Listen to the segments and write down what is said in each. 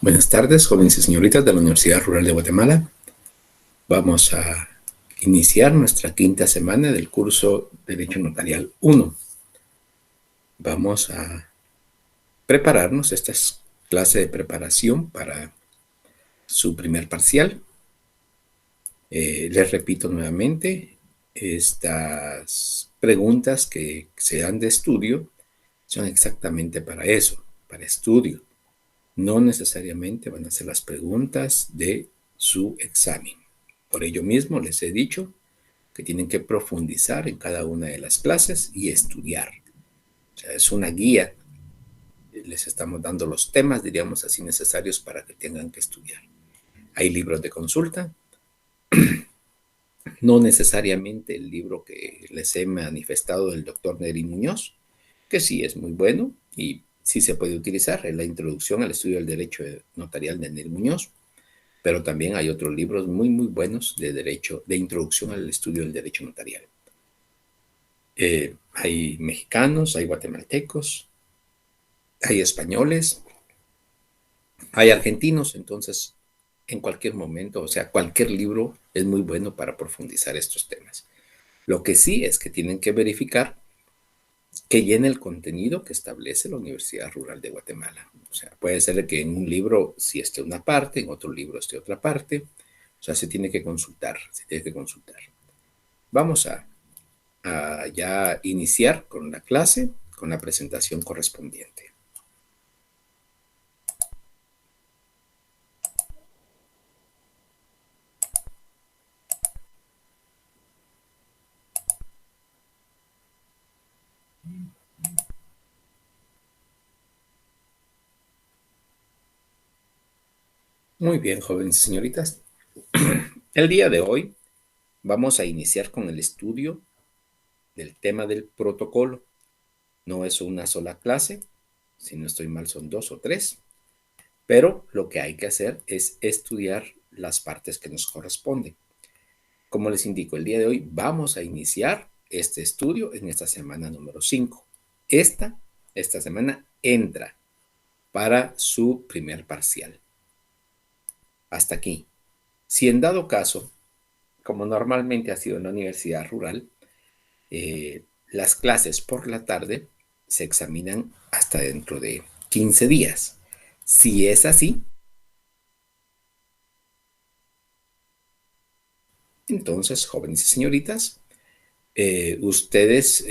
Buenas tardes, jóvenes y señoritas de la Universidad Rural de Guatemala. Vamos a iniciar nuestra quinta semana del curso Derecho Notarial 1. Vamos a prepararnos. Esta es clase de preparación para su primer parcial. Les repito nuevamente, estas preguntas que se dan de estudio son exactamente para eso, para estudio. No necesariamente van a ser las preguntas de su examen. Por ello mismo les he dicho que tienen que profundizar en cada una de las clases y estudiar. O sea, es una guía. Les estamos dando los temas, diríamos así, necesarios para que tengan que estudiar. Hay libros de consulta, no necesariamente el libro que les he manifestado del doctor Neri Muñoz, que sí es muy bueno y sí se puede utilizar en la introducción al estudio del derecho notarial de Neri Muñoz, pero también hay otros libros muy buenos de derecho, de introducción al estudio del derecho notarial. Hay mexicanos, hay guatemaltecos, hay españoles, hay argentinos, entonces en cualquier momento, o sea, cualquier libro es muy bueno para profundizar estos temas. Lo que sí es que tienen que verificar que llene el contenido que establece la Universidad Rural de Guatemala. O sea, puede ser que en un libro sí esté una parte, en otro libro esté otra parte. O sea, se tiene que consultar, se tiene que consultar. Vamos a ya iniciar con la clase, con la presentación correspondiente. Muy bien, jóvenes y señoritas. El día de hoy vamos a iniciar con el estudio del tema del protocolo. No es una sola clase, si no estoy mal son dos o tres, pero lo que hay que hacer es estudiar las partes que nos corresponden. Como les indico, el día de hoy vamos a iniciar este estudio en esta semana número 5. Esta semana entra para su primer parcial. Hasta aquí. Si en dado caso, como normalmente ha sido en la universidad rural, las clases por la tarde se examinan hasta dentro de 15 días. Si es así, entonces, jóvenes y señoritas, ustedes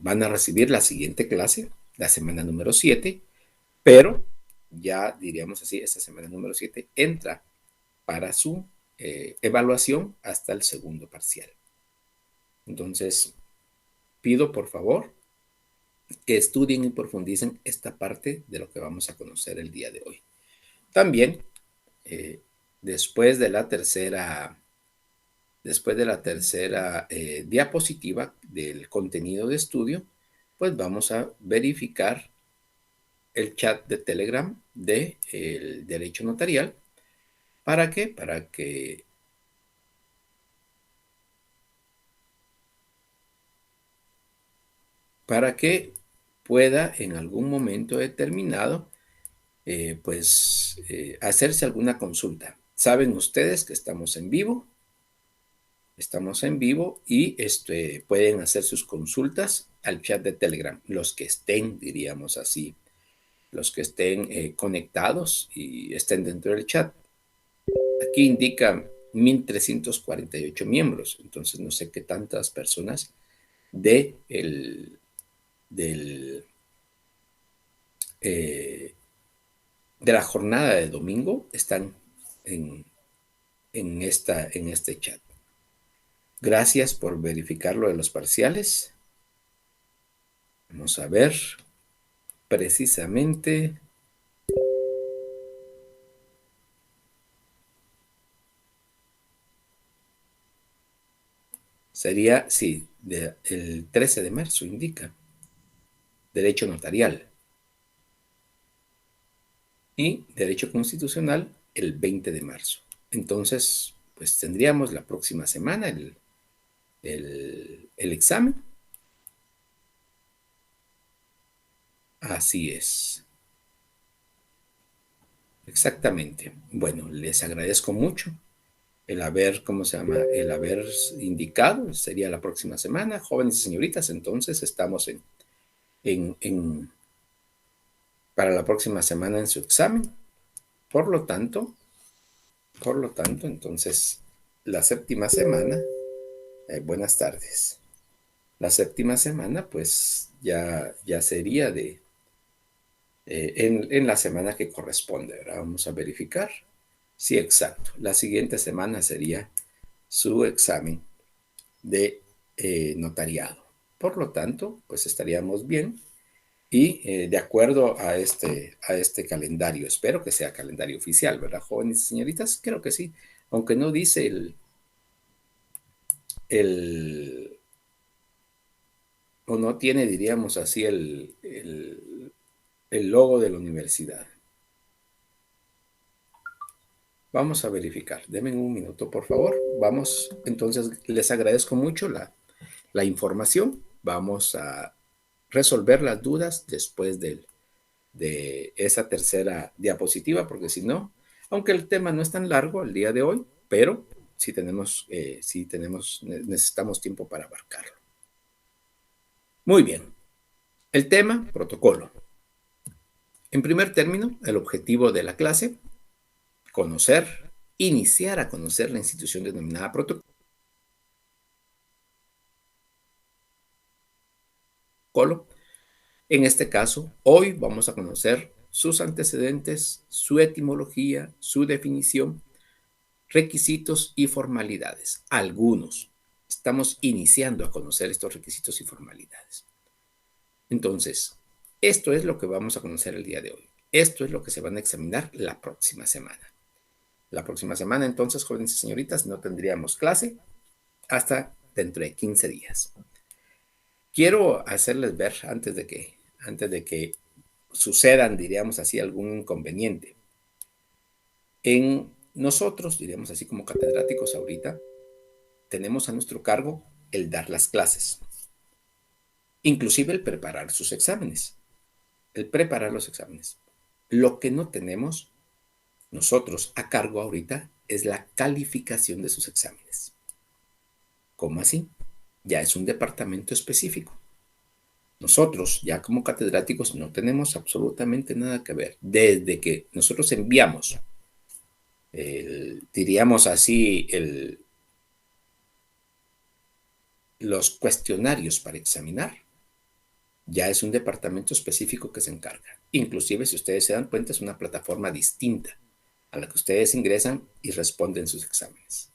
van a recibir la siguiente clase, la semana número 7, pero ya diríamos así, esta semana número 7 entra para su evaluación hasta el segundo parcial. Entonces, pido por favor que estudien y profundicen esta parte de lo que vamos a conocer el día de hoy. También, eh, después de la tercera, diapositiva del contenido de estudio, pues vamos a verificar el chat de Telegram del derecho notarial. ¿Para qué? Para que pueda en algún momento determinado hacerse alguna consulta. Saben ustedes que estamos en vivo y pueden hacer sus consultas al chat de Telegram, los que estén, diríamos así, los que estén conectados y estén dentro del chat. Aquí indica 1,348 miembros, entonces no sé qué tantas personas de del, eh, de la jornada de domingo están en, en este chat. Gracias por verificar lo de los parciales. Vamos a ver precisamente. Sería, sí, el 13 de marzo indica. Derecho notarial. Y derecho constitucional el 20 de marzo. Entonces, pues tendríamos la próxima semana el examen. Así es. Exactamente. Bueno, les agradezco mucho el haber, ¿cómo se llama? El haber indicado, sería la próxima semana, jóvenes y señoritas, entonces estamos en, en, para la próxima semana en su examen. Por lo tanto, entonces, la séptima semana, buenas tardes. La séptima semana, pues ya sería en la semana que corresponde, ¿verdad? Vamos a verificar. Sí, exacto. La siguiente semana sería su examen de notariado. Por lo tanto, pues estaríamos bien y de acuerdo a este calendario, espero que sea calendario oficial, ¿verdad, jóvenes y señoritas? Creo que sí, aunque no dice el o no tiene, diríamos así, el logo de la universidad. Vamos a verificar. Denme un minuto, por favor. Vamos, entonces, les agradezco mucho la información. Vamos a resolver las dudas después de esa tercera diapositiva, porque si no, aunque el tema no es tan largo el día de hoy, pero necesitamos tiempo para abarcarlo. Muy bien. El tema, protocolo. En primer término, el objetivo de la clase, conocer, iniciar a conocer la institución denominada protocolo. En este caso, hoy vamos a conocer sus antecedentes, su etimología, su definición, requisitos y formalidades. Algunos. Estamos iniciando a conocer estos requisitos y formalidades. Entonces, esto es lo que vamos a conocer el día de hoy. Esto es lo que se van a examinar la próxima semana. La próxima semana, entonces, jóvenes y señoritas, no tendríamos clase hasta dentro de 15 días. Quiero hacerles ver, antes de que sucedan, diríamos así, algún inconveniente. En nosotros, diríamos así como catedráticos ahorita, tenemos a nuestro cargo el dar las clases, inclusive el preparar sus exámenes, el preparar los exámenes. Lo que no tenemos nosotros a cargo ahorita es la calificación de sus exámenes. ¿Cómo así? Ya es un departamento específico. Nosotros, ya como catedráticos, no tenemos absolutamente nada que ver. Desde que nosotros enviamos, diríamos así, los cuestionarios para examinar, ya es un departamento específico que se encarga. Inclusive, si ustedes se dan cuenta, es una plataforma distinta a la que ustedes ingresan y responden sus exámenes.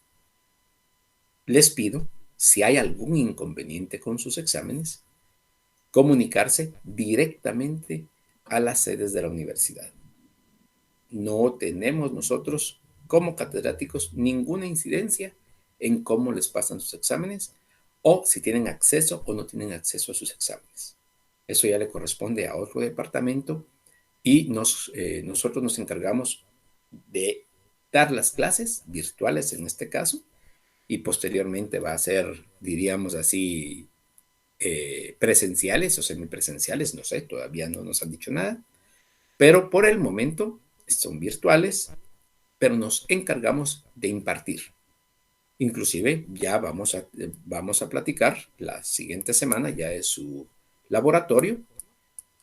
Les pido, si hay algún inconveniente con sus exámenes, comunicarse directamente a las sedes de la universidad. No tenemos nosotros, como catedráticos, ninguna incidencia en cómo les pasan sus exámenes o si tienen acceso o no tienen acceso a sus exámenes. Eso ya le corresponde a otro departamento y nosotros nos encargamos de dar las clases virtuales en este caso y posteriormente va a ser, diríamos así, presenciales o semipresenciales, no sé, todavía no nos han dicho nada, pero por el momento son virtuales, pero nos encargamos de impartir. Inclusive ya vamos a platicar la siguiente semana, ya es su laboratorio.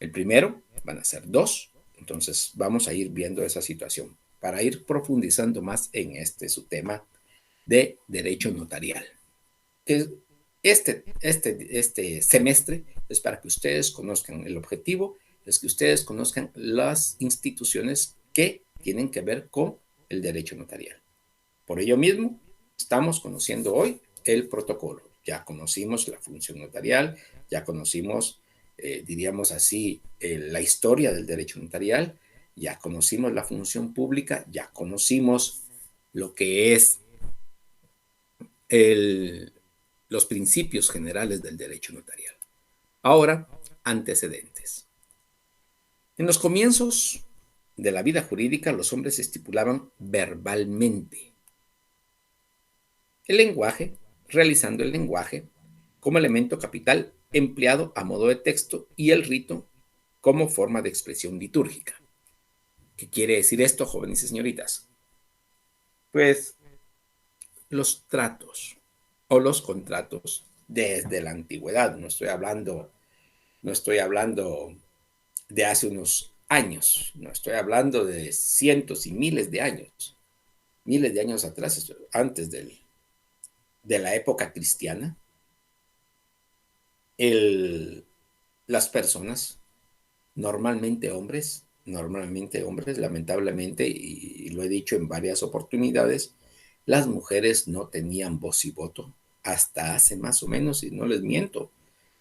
El primero van a ser 2, entonces vamos a ir viendo esa situación para ir profundizando más en su tema de derecho notarial. Este semestre es para que ustedes conozcan el objetivo, es que ustedes conozcan las instituciones que tienen que ver con el derecho notarial. Por ello mismo, estamos conociendo hoy el protocolo. Ya conocimos la función notarial, ya conocimos, diríamos así, la historia del derecho notarial, ya conocimos la función pública, ya conocimos lo que es los principios generales del derecho notarial. Ahora, antecedentes. En los comienzos de la vida jurídica, los hombres estipulaban verbalmente el lenguaje, realizando el lenguaje como elemento capital empleado a modo de texto y el rito como forma de expresión litúrgica. ¿Qué quiere decir esto, jóvenes y señoritas? Pues los tratos o los contratos desde la antigüedad, no estoy hablando de hace unos años, no estoy hablando de cientos y miles de años atrás, antes de la época cristiana, el, las personas, normalmente hombres, lamentablemente, y lo he dicho en varias oportunidades, las mujeres no tenían voz y voto hasta hace más o menos, y no les miento,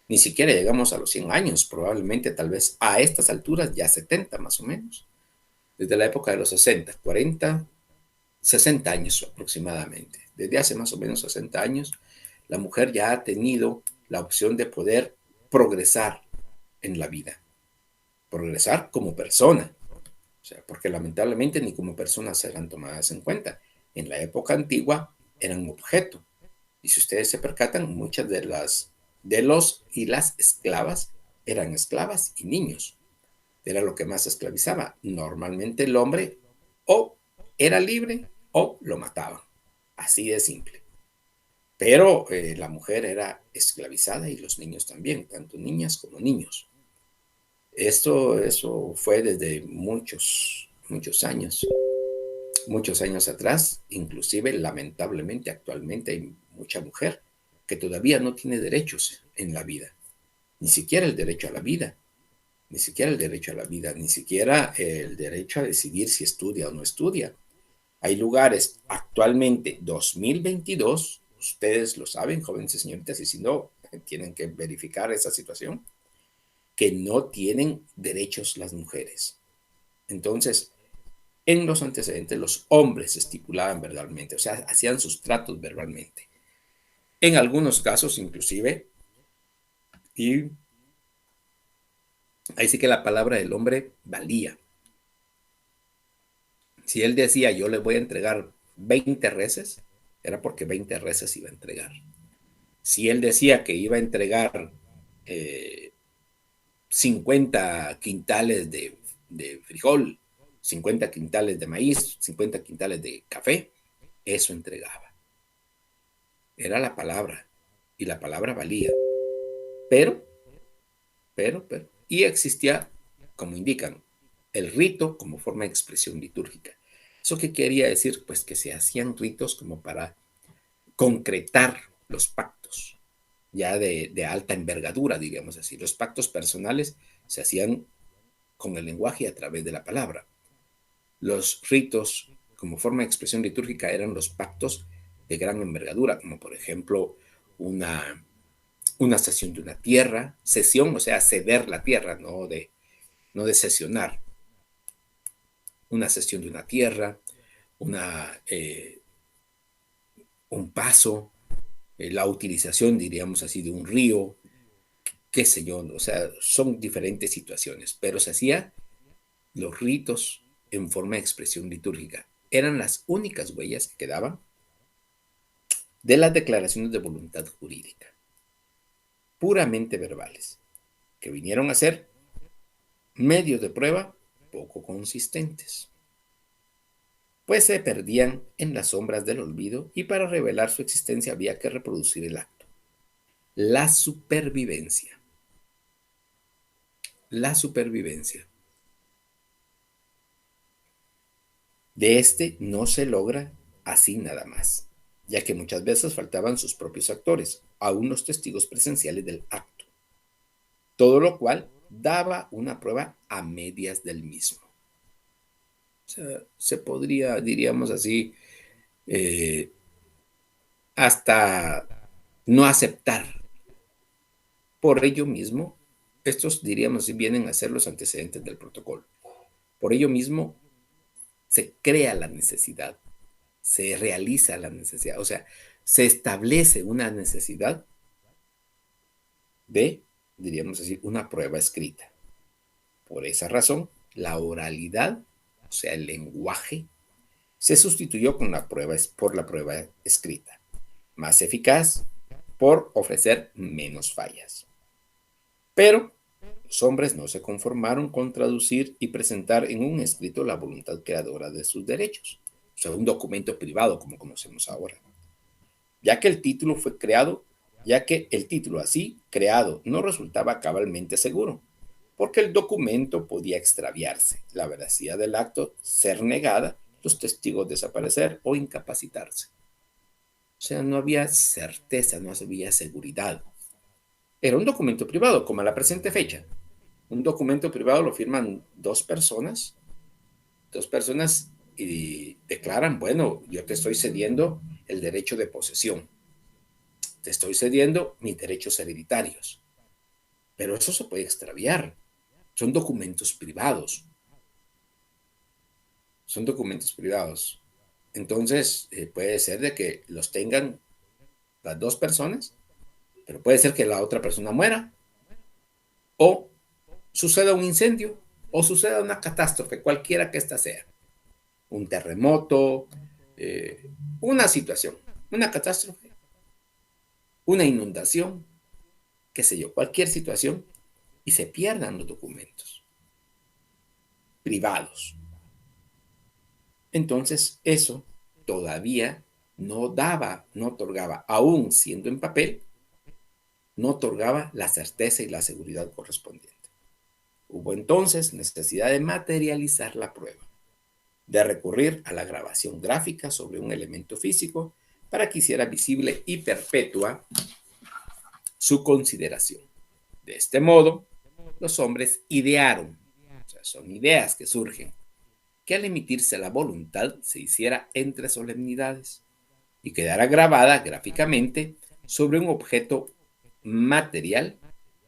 ni siquiera llegamos a los 100 años, probablemente tal vez a estas alturas ya 70 más o menos, desde la época de los 60, 40, 60 años aproximadamente. Desde hace más o menos 60 años, la mujer ya ha tenido la opción de poder progresar en la vida, progresar como persona, o sea, porque lamentablemente ni como personas serán tomadas en cuenta. En la época antigua eran un objeto. Y si ustedes se percatan, muchas de los y las esclavas eran esclavas y niños. Era lo que más esclavizaba. Normalmente el hombre o era libre o lo mataban. Así de simple. Pero la mujer era esclavizada y los niños también, tanto niñas como niños. Eso fue desde muchos años atrás, inclusive lamentablemente actualmente hay mucha mujer que todavía no tiene derechos en la vida, ni siquiera el derecho a la vida, ni siquiera el derecho a la vida, ni siquiera el derecho a decidir si estudia o no estudia. Hay lugares actualmente, 2022, ustedes lo saben, jóvenes y señoritas, y si no, tienen que verificar esa situación, que no tienen derechos las mujeres. Entonces, en los antecedentes, los hombres estipulaban verbalmente, o sea, hacían sus tratos verbalmente. En algunos casos, inclusive, y ahí sí que la palabra del hombre valía. Si él decía, yo le voy a entregar 20 reses, era porque 20 reses iba a entregar. Si él decía que iba a entregar 50 quintales de frijol, 50 quintales de maíz, 50 quintales de café, eso entregaba. Era la palabra y la palabra valía. Pero, y existía, como indican, el rito como forma de expresión litúrgica. ¿Eso qué quería decir? Pues que se hacían ritos como para concretar los pactos, ya de alta envergadura, digamos así. Los pactos personales se hacían con el lenguaje y a través de la palabra. Los ritos como forma de expresión litúrgica eran los pactos de gran envergadura, como por ejemplo una cesión de una tierra, cesión, o sea, ceder la tierra, no de sesionar, una cesión de una tierra, una, un paso, la utilización, diríamos así, de un río, qué sé yo, o sea, son diferentes situaciones, pero se hacía los ritos en forma de expresión litúrgica. Eran las únicas huellas que quedaban de las declaraciones de voluntad jurídica, puramente verbales, que vinieron a ser medios de prueba poco consistentes, pues se perdían en las sombras del olvido y para revelar su existencia había que reproducir el acto. La supervivencia. La supervivencia. De este no se logra así nada más, ya que muchas veces faltaban sus propios actores, aún los testigos presenciales del acto, todo lo cual daba una prueba a medias del mismo. O sea, se podría, diríamos así, eh, hasta no aceptar. Por ello mismo, estos, diríamos, vienen a ser los antecedentes del protocolo. Por ello mismo, se crea la necesidad, se realiza la necesidad, o sea, se establece una necesidad de, diríamos así, una prueba escrita. Por esa razón, la oralidad, o sea, el lenguaje, se sustituyó por la prueba escrita, más eficaz por ofrecer menos fallas. Pero Los hombres no se conformaron con traducir y presentar en un escrito la voluntad creadora de sus derechos, o sea, un documento privado como conocemos ahora, ya que el título fue creado, ya que el título así creado no resultaba cabalmente seguro, porque el documento podía extraviarse, la veracidad del acto ser negada, los testigos desaparecer o incapacitarse. O sea, no había certeza, no había seguridad. Era un documento privado, como a la presente fecha. Un documento privado lo firman dos personas y declaran, bueno, yo te estoy cediendo el derecho de posesión, te estoy cediendo mis derechos hereditarios, pero eso se puede extraviar. Son documentos privados, son documentos privados. Entonces, puede ser de que los tengan las dos personas, pero puede ser que la otra persona muera o suceda un incendio o suceda una catástrofe, cualquiera que ésta sea. Un terremoto, una situación, una catástrofe, una inundación, qué sé yo, cualquier situación, y se pierdan los documentos privados. Entonces, eso todavía no daba, no otorgaba, aún siendo en papel, no otorgaba la certeza y la seguridad correspondiente. Hubo entonces necesidad de materializar la prueba, de recurrir a la grabación gráfica sobre un elemento físico para que hiciera visible y perpetua su consideración. De este modo, los hombres idearon, o sea, son ideas que surgen, que al emitirse la voluntad se hiciera entre solemnidades y quedara grabada gráficamente sobre un objeto material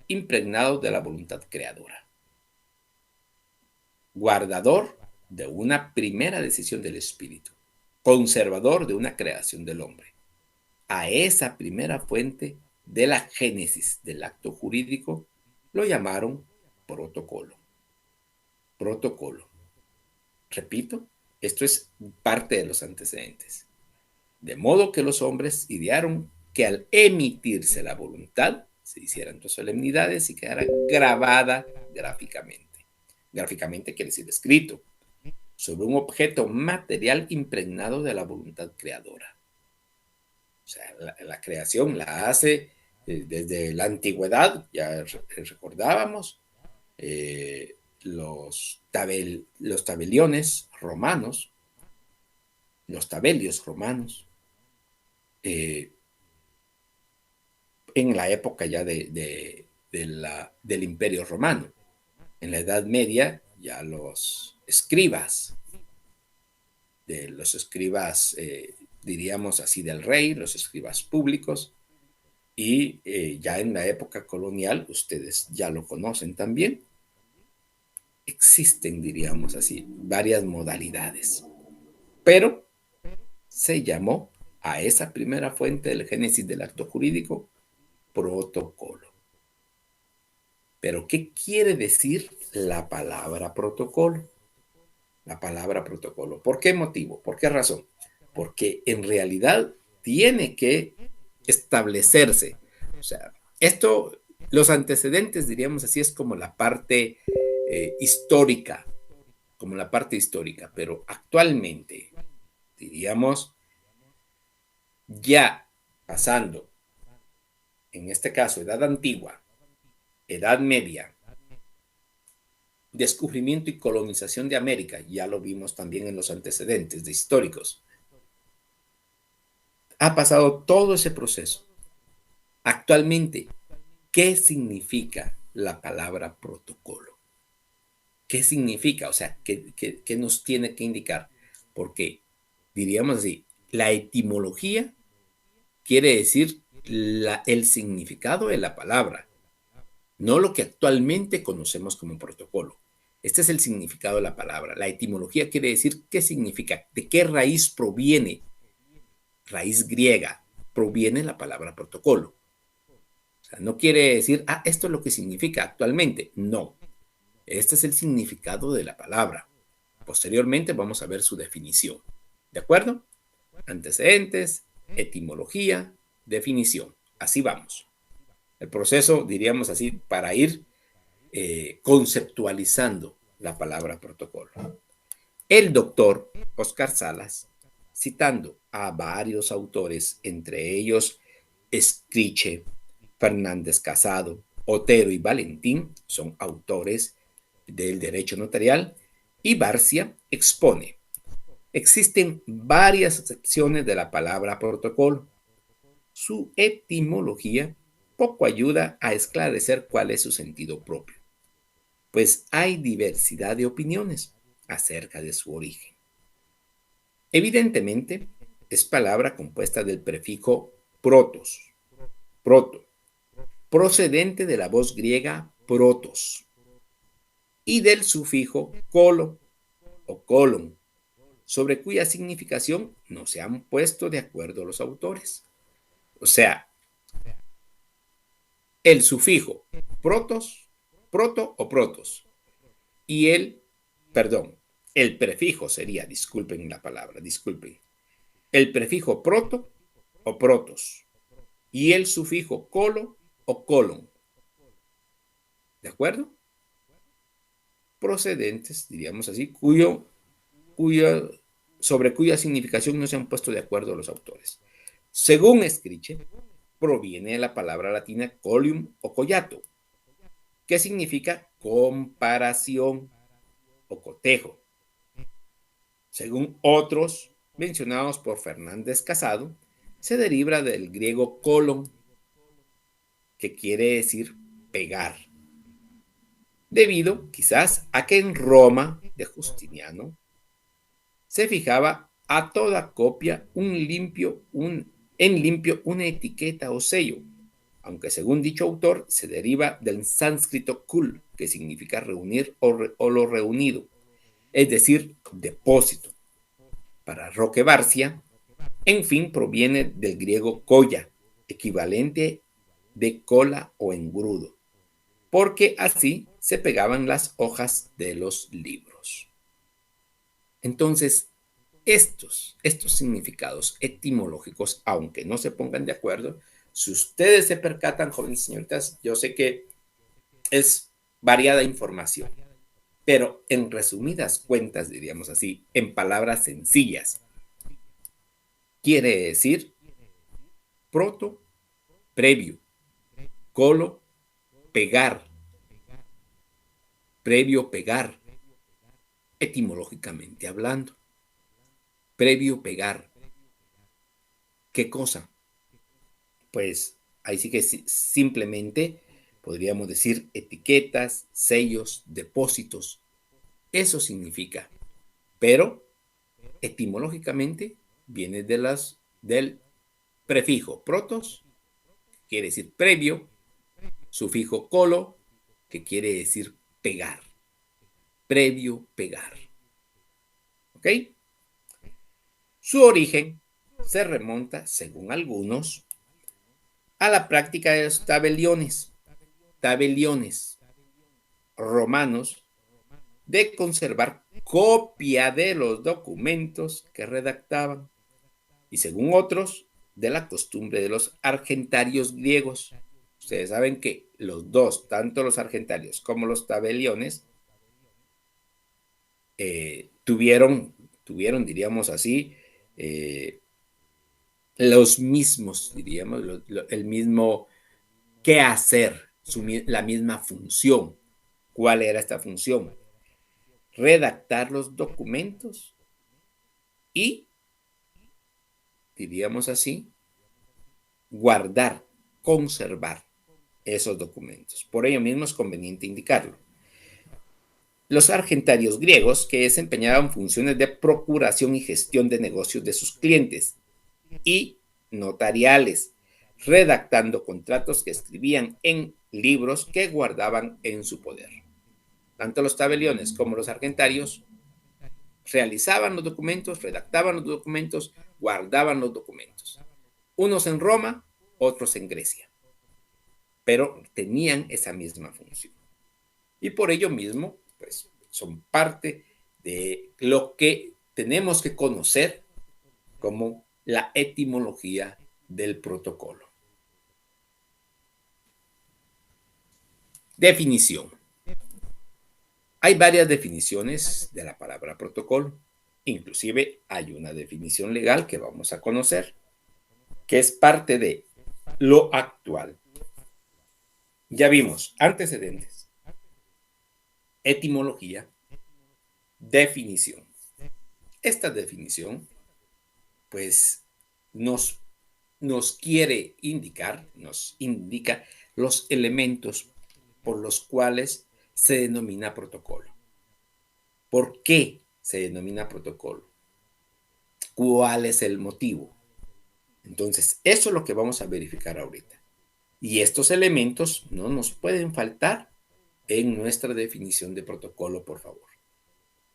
impregnado de la voluntad creadora, guardador de una primera decisión del espíritu, conservador de una creación del hombre. A esa primera fuente de la génesis del acto jurídico lo llamaron protocolo. Protocolo. Repito, esto es parte de los antecedentes. De modo que los hombres idearon que al emitirse la voluntad se hicieran dos solemnidades y quedara grabada gráficamente. Gráficamente quiere decir escrito, sobre un objeto material impregnado de la voluntad creadora. O sea, la creación la hace desde la antigüedad, ya recordábamos, los tabeliones romanos, los tabelios romanos, en la época ya del Imperio Romano. En la Edad Media ya los escribas, diríamos así, del rey, los escribas públicos, y ya en la época colonial, ustedes ya lo conocen también, existen, diríamos así, varias modalidades, pero se llamó a esa primera fuente del génesis del acto jurídico protocolo. Pero, ¿qué quiere decir la palabra protocolo? La palabra protocolo. ¿Por qué motivo? ¿Por qué razón? Porque en realidad tiene que establecerse. O sea, esto, los antecedentes, diríamos así, es como la parte histórica, como la parte histórica, pero actualmente, diríamos, ya pasando, en este caso, edad antigua, edad media, descubrimiento y colonización de América, ya lo vimos también en los antecedentes de históricos. Ha pasado todo ese proceso. Actualmente, ¿qué significa la palabra protocolo? ¿Qué significa? O sea, ¿qué nos tiene que indicar? Porque, diríamos así, la etimología quiere decir el significado de la palabra, no lo que actualmente conocemos como protocolo. Este es el significado de la palabra. La etimología quiere decir qué significa, de qué raíz proviene, raíz griega, proviene la palabra protocolo. O sea, no quiere decir, esto es lo que significa actualmente. No, este es el significado de la palabra. Posteriormente vamos a ver su definición. ¿De acuerdo? Antecedentes, etimología, definición. Así vamos. El proceso, diríamos así, para ir conceptualizando la palabra protocolo. El doctor Oscar Salas, citando a varios autores, entre ellos Escriche, Fernández Casado, Otero y Valentín, son autores del derecho notarial, y Barcia expone: existen varias acepciones de la palabra protocolo. Su etimología poco ayuda a esclarecer cuál es su sentido propio, pues hay diversidad de opiniones acerca de su origen. Evidentemente, es palabra compuesta del prefijo protos, proto, procedente de la voz griega protos, y del sufijo colo o colon, sobre cuya significación no se han puesto de acuerdo los autores. O sea, el sufijo protos, proto o protos, y el prefijo sería, disculpen la palabra, disculpen, el prefijo proto o protos, y el sufijo colo o colon. ¿De acuerdo? Procedentes, diríamos así, sobre cuya significación no se han puesto de acuerdo los autores. Según Escriche, proviene de la palabra latina colium o collato, que significa comparación o cotejo. Según otros, mencionados por Fernández Casado, se deriva del griego colon, que quiere decir pegar, debido quizás a que en Roma de Justiniano se fijaba a toda copia en limpio una etiqueta o sello, aunque según dicho autor se deriva del sánscrito kul, que significa reunir o lo reunido, es decir, depósito. Para Roque Barcia, en fin, proviene del griego koya, equivalente de cola o engrudo, porque así se pegaban las hojas de los libros. Entonces, estos significados etimológicos, aunque no se pongan de acuerdo, si ustedes se percatan, jóvenes señoritas, yo sé que es variada información, pero en resumidas cuentas, diríamos así, en palabras sencillas, quiere decir proto, previo, colo, pegar, previo, pegar, etimológicamente hablando. Previo, pegar. ¿Qué cosa? Pues ahí sí que simplemente podríamos decir etiquetas, sellos, depósitos. Eso significa. Pero etimológicamente viene del prefijo protos, que quiere decir previo, sufijo colo, que quiere decir pegar. Previo, pegar. ¿Ok? Su origen se remonta, según algunos, a la práctica de los tabeliones romanos, de conservar copia de los documentos que redactaban, y según otros, de la costumbre de los argentarios griegos. Ustedes saben que los dos, tanto los argentarios como los tabeliones, tuvieron, diríamos así, los mismos, diríamos, el mismo qué hacer, la misma función. ¿Cuál era esta función? Redactar los documentos y, diríamos así, guardar, conservar esos documentos. Por ello mismo es conveniente indicarlo. Los argentarios griegos, que desempeñaban funciones de procuración y gestión de negocios de sus clientes, y notariales, redactando contratos que escribían en libros que guardaban en su poder. Tanto los tabeliones como los argentarios realizaban los documentos, redactaban los documentos, guardaban los documentos. Unos en Roma, otros en Grecia, pero tenían esa misma función. Y por ello mismo, pues, son parte de lo que tenemos que conocer como la etimología del protocolo. Definición. Hay varias definiciones de la palabra protocolo. Inclusive hay una definición legal que vamos a conocer, que es parte de lo actual. Ya vimos antecedentes, etimología, definición. Esta definición, pues, nos quiere indicar, nos indica los elementos por los cuales se denomina protocolo. ¿Por qué se denomina protocolo? ¿Cuál es el motivo? Entonces, eso es lo que vamos a verificar ahorita. Y estos elementos no nos pueden faltar en nuestra definición de protocolo, por favor.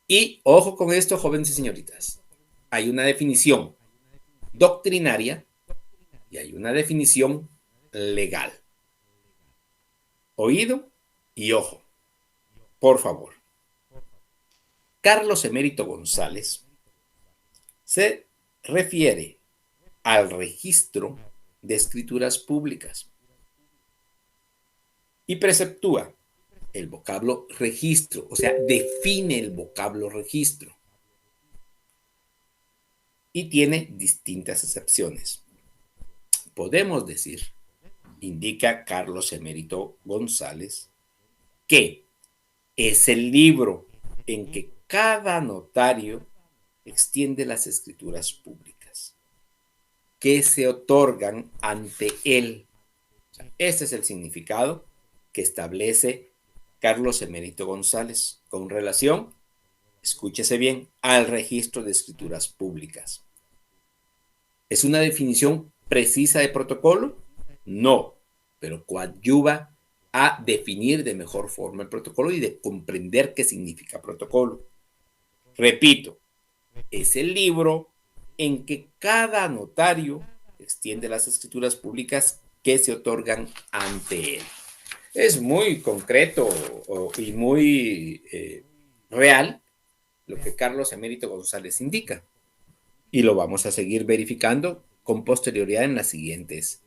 Y ojo con esto, jóvenes y señoritas. Hay una definición doctrinaria y hay una definición legal. Oído y ojo, por favor. Carlos Emérito González se refiere al registro de escrituras públicas y preceptúa el vocablo registro, o sea, define el vocablo registro y tiene distintas acepciones. Podemos decir, indica Carlos Emérito González, que es el libro en que cada notario extiende las escrituras públicas que se otorgan ante él. O sea, ese es el significado que establece Carlos Emérito González con relación, escúchese bien, al registro de escrituras públicas. ¿Es una definición precisa de protocolo? No, pero coadyuva a definir de mejor forma el protocolo y de comprender qué significa protocolo. Repito, es el libro en que cada notario extiende las escrituras públicas que se otorgan ante él. Es muy concreto y muy real lo que Carlos Emérito González indica. Y lo vamos a seguir verificando con posterioridad en las siguientes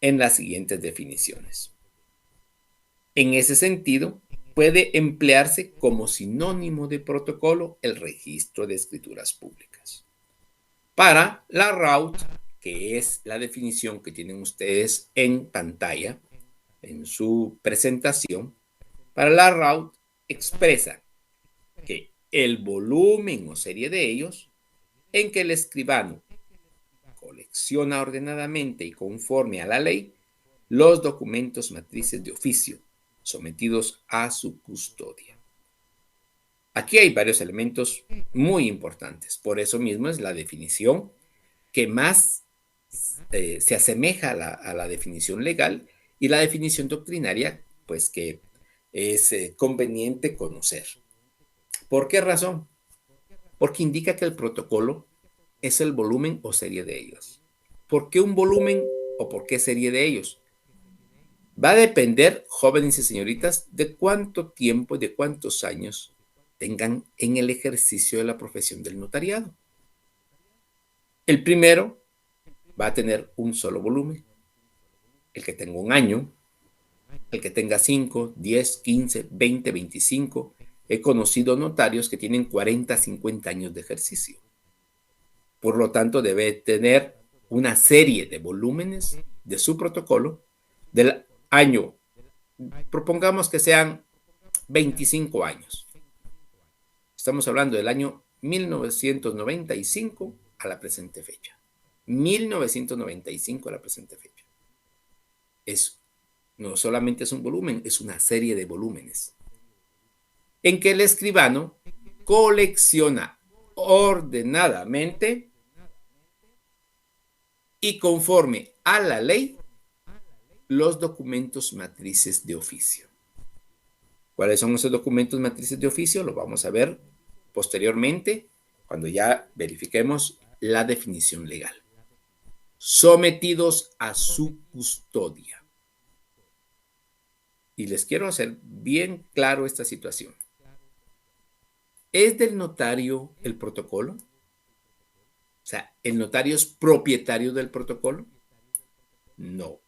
definiciones. En ese sentido, puede emplearse como sinónimo de protocolo el registro de escrituras públicas. Para la RAUT, que es la definición que tienen ustedes en pantalla, en su presentación, para la RAUT expresa que el volumen o serie de ellos en que el escribano colecciona ordenadamente y conforme a la ley los documentos matrices de oficio sometidos a su custodia. Aquí hay varios elementos muy importantes, por eso mismo es la definición que más se asemeja a la definición legal y la definición doctrinaria, pues que es conveniente conocer. ¿Por qué razón? Porque indica que el protocolo es el volumen o serie de ellos. ¿Por qué un volumen o por qué serie de ellos? Va a depender, jóvenes y señoritas, de cuánto tiempo y de cuántos años tengan en el ejercicio de la profesión del notariado. El primero va a tener un solo volumen. El que tenga un año, el que tenga 5, 10, 15, 20, 25. He conocido notarios que tienen 40, 50 años de ejercicio. Por lo tanto, debe tener una serie de volúmenes de su protocolo del año, propongamos que sean 25 años. Estamos hablando del año 1995 a la presente fecha. 1995 a la presente fecha. No solamente es un volumen, es una serie de volúmenes en que el escribano colecciona ordenadamente y conforme a la ley los documentos matrices de oficio. ¿Cuáles son esos documentos matrices de oficio? Lo vamos a ver posteriormente cuando ya verifiquemos la definición legal. Sometidos a su custodia. Y les quiero hacer bien claro esta situación. ¿Es del notario el protocolo? O sea, ¿el notario es propietario del protocolo? No,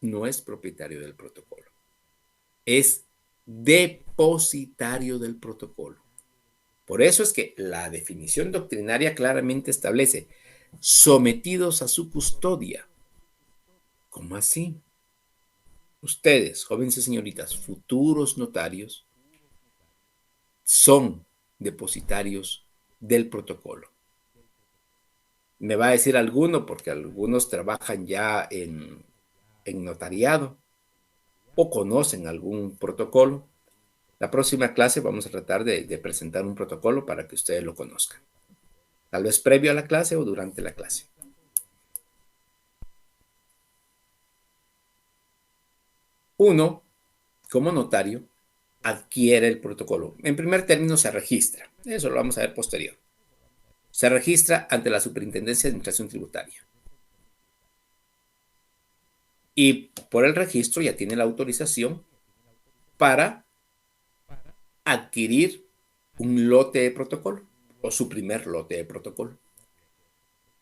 no es propietario del protocolo. Es depositario del protocolo. Por eso es que la definición doctrinaria claramente establece sometidos a su custodia. ¿Cómo así? Ustedes, jóvenes y señoritas, futuros notarios, son depositarios del protocolo. Me va a decir alguno, porque algunos trabajan ya en notariado o conocen algún protocolo. La próxima clase vamos a tratar de presentar un protocolo para que ustedes lo conozcan. Tal vez previo a la clase o durante la clase. Uno, como notario, adquiere el protocolo. En primer término, se registra. Eso lo vamos a ver posterior. Se registra ante la Superintendencia de Administración Tributaria. Y por el registro ya tiene la autorización para adquirir un lote de protocolo o su primer lote de protocolo.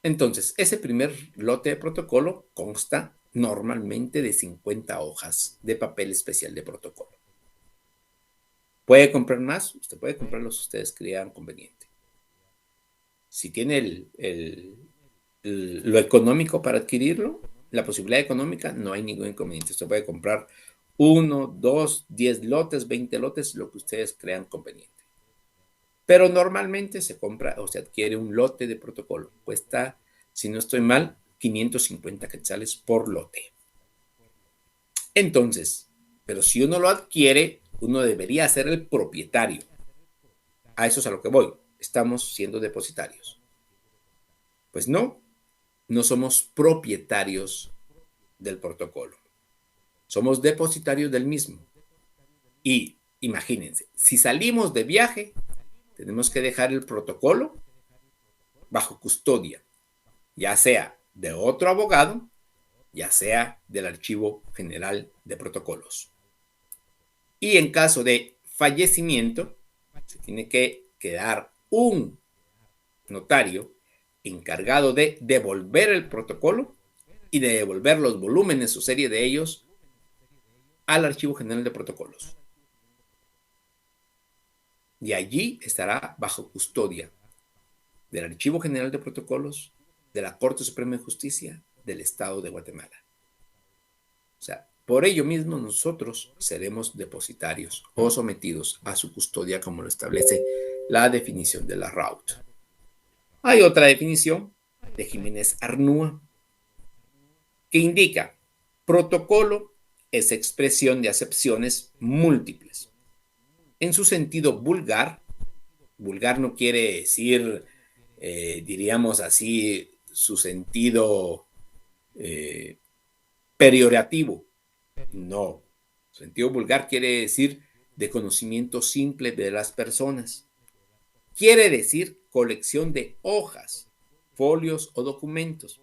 Entonces, ese primer lote de protocolo consta normalmente de 50 hojas de papel especial de protocolo. ¿Puede comprar más? Usted puede comprar los que ustedes crean conveniente. Si tiene lo económico para adquirirlo, la posibilidad económica, no hay ningún inconveniente. Usted puede comprar 1, 2, 10 lotes, 20 lotes, lo que ustedes crean conveniente. Pero normalmente se compra o se adquiere un lote de protocolo. Cuesta, si no estoy mal, 550 quetzales por lote. Entonces, pero si uno lo adquiere, uno debería ser el propietario. A eso es a lo que voy. Estamos siendo depositarios. Pues no, no somos propietarios del protocolo. Somos depositarios del mismo. Y imagínense, si salimos de viaje, tenemos que dejar el protocolo bajo custodia, ya sea de otro abogado, ya sea del Archivo General de Protocolos. Y en caso de fallecimiento, se tiene que quedar un notario encargado de devolver el protocolo y de devolver los volúmenes o serie de ellos al Archivo General de Protocolos. Y allí estará bajo custodia del Archivo General de Protocolos, de la Corte Suprema de Justicia del Estado de Guatemala. O sea, por ello mismo nosotros seremos depositarios o sometidos a su custodia como lo establece la definición de la RAUT. Hay otra definición de Jiménez Arnúa que indica protocolo es expresión de acepciones múltiples. En su sentido vulgar, vulgar no quiere decir, diríamos así, su sentido periorativo. No. Sentido vulgar quiere decir de conocimiento simple de las personas. Quiere decir colección de hojas, folios o documentos,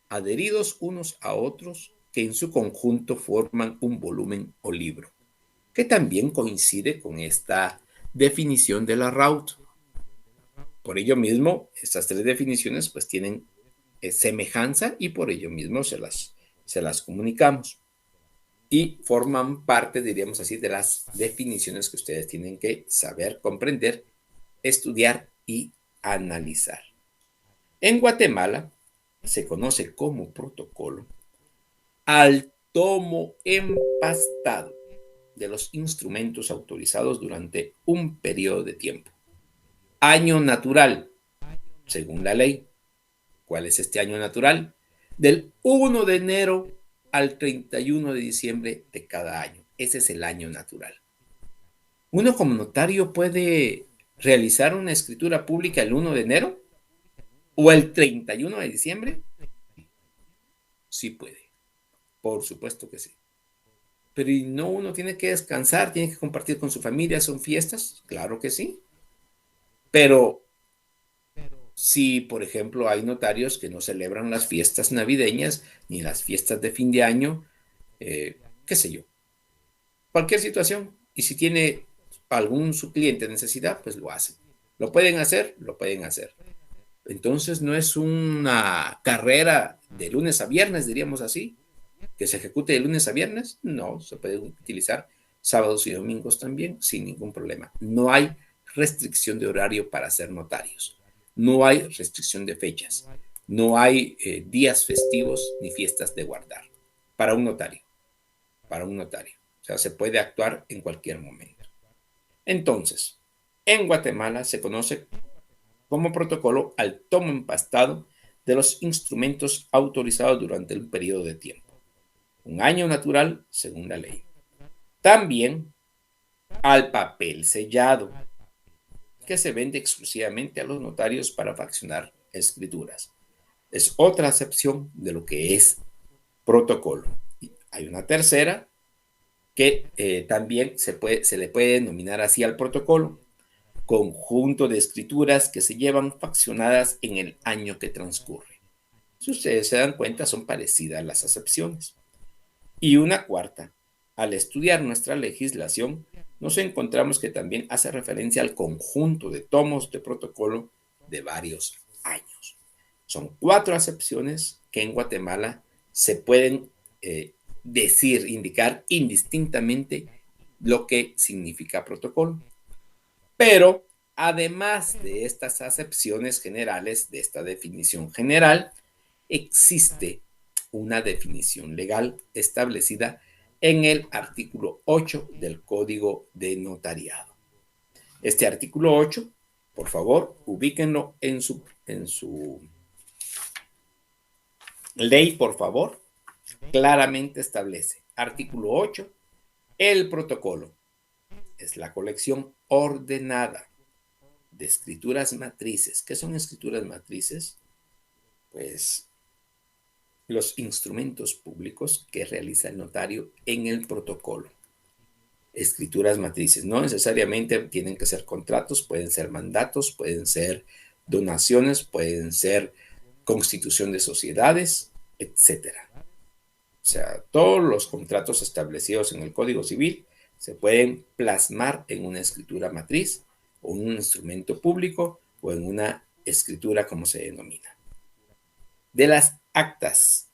adheridos unos a otros que en su conjunto forman un volumen o libro, que también coincide con esta definición de la RAUT. Por ello mismo, estas tres definiciones pues tienen semejanza y por ello mismo se las comunicamos. Y forman parte, diríamos así, de las definiciones que ustedes tienen que saber, comprender, estudiar y analizar. En Guatemala se conoce como protocolo al tomo empastado de los instrumentos autorizados durante un periodo de tiempo. Año natural, según la ley. ¿Cuál es este año natural? Del 1 de enero al 31 de diciembre de cada año. Ese es el año natural. ¿Uno como notario puede realizar una escritura pública el 1 de enero o el 31 de diciembre? Sí puede, por supuesto que sí. Pero ¿y no uno tiene que descansar, tiene que compartir con su familia, son fiestas? Claro que sí. Pero si, por ejemplo, hay notarios que no celebran las fiestas navideñas ni las fiestas de fin de año, qué sé yo, cualquier situación. Y si tiene algún su cliente necesidad, pues lo hacen. ¿Lo pueden hacer? Lo pueden hacer. Entonces no es una carrera de lunes a viernes, diríamos así, que se ejecute de lunes a viernes. No, se puede utilizar sábados y domingos también, sin ningún problema. No hay restricción de horario para ser notarios. No hay restricción de fechas. No hay días festivos ni fiestas de guardar para un notario. Para un notario. O sea, se puede actuar en cualquier momento. Entonces, en Guatemala se conoce como protocolo al tomo empastado de los instrumentos autorizados durante un periodo de tiempo. Un año natural según la ley. También al papel sellado, que se vende exclusivamente a los notarios para faccionar escrituras. Es otra acepción de lo que es protocolo. Y hay una tercera que también se le puede denominar así al protocolo, conjunto de escrituras que se llevan faccionadas en el año que transcurre. Si ustedes se dan cuenta, son parecidas las acepciones. Y una cuarta, al estudiar nuestra legislación, nos encontramos que también hace referencia al conjunto de tomos de protocolo de varios años. Son 4 acepciones que en Guatemala se pueden decir, indicar indistintamente lo que significa protocolo. Pero además de estas acepciones generales, de esta definición general, existe una definición legal establecida en el artículo 8 del Código de Notariado. Este artículo 8, por favor, ubíquenlo en su ley, por favor, claramente establece. Artículo 8, el protocolo es la colección ordenada de escrituras matrices. ¿Qué son escrituras matrices? Pues los instrumentos públicos que realiza el notario en el protocolo. Escrituras matrices. No necesariamente tienen que ser contratos, pueden ser mandatos, pueden ser donaciones, pueden ser constitución de sociedades, etcétera. O sea, todos los contratos establecidos en el Código Civil se pueden plasmar en una escritura matriz o en un instrumento público o en una escritura como se denomina. De las actas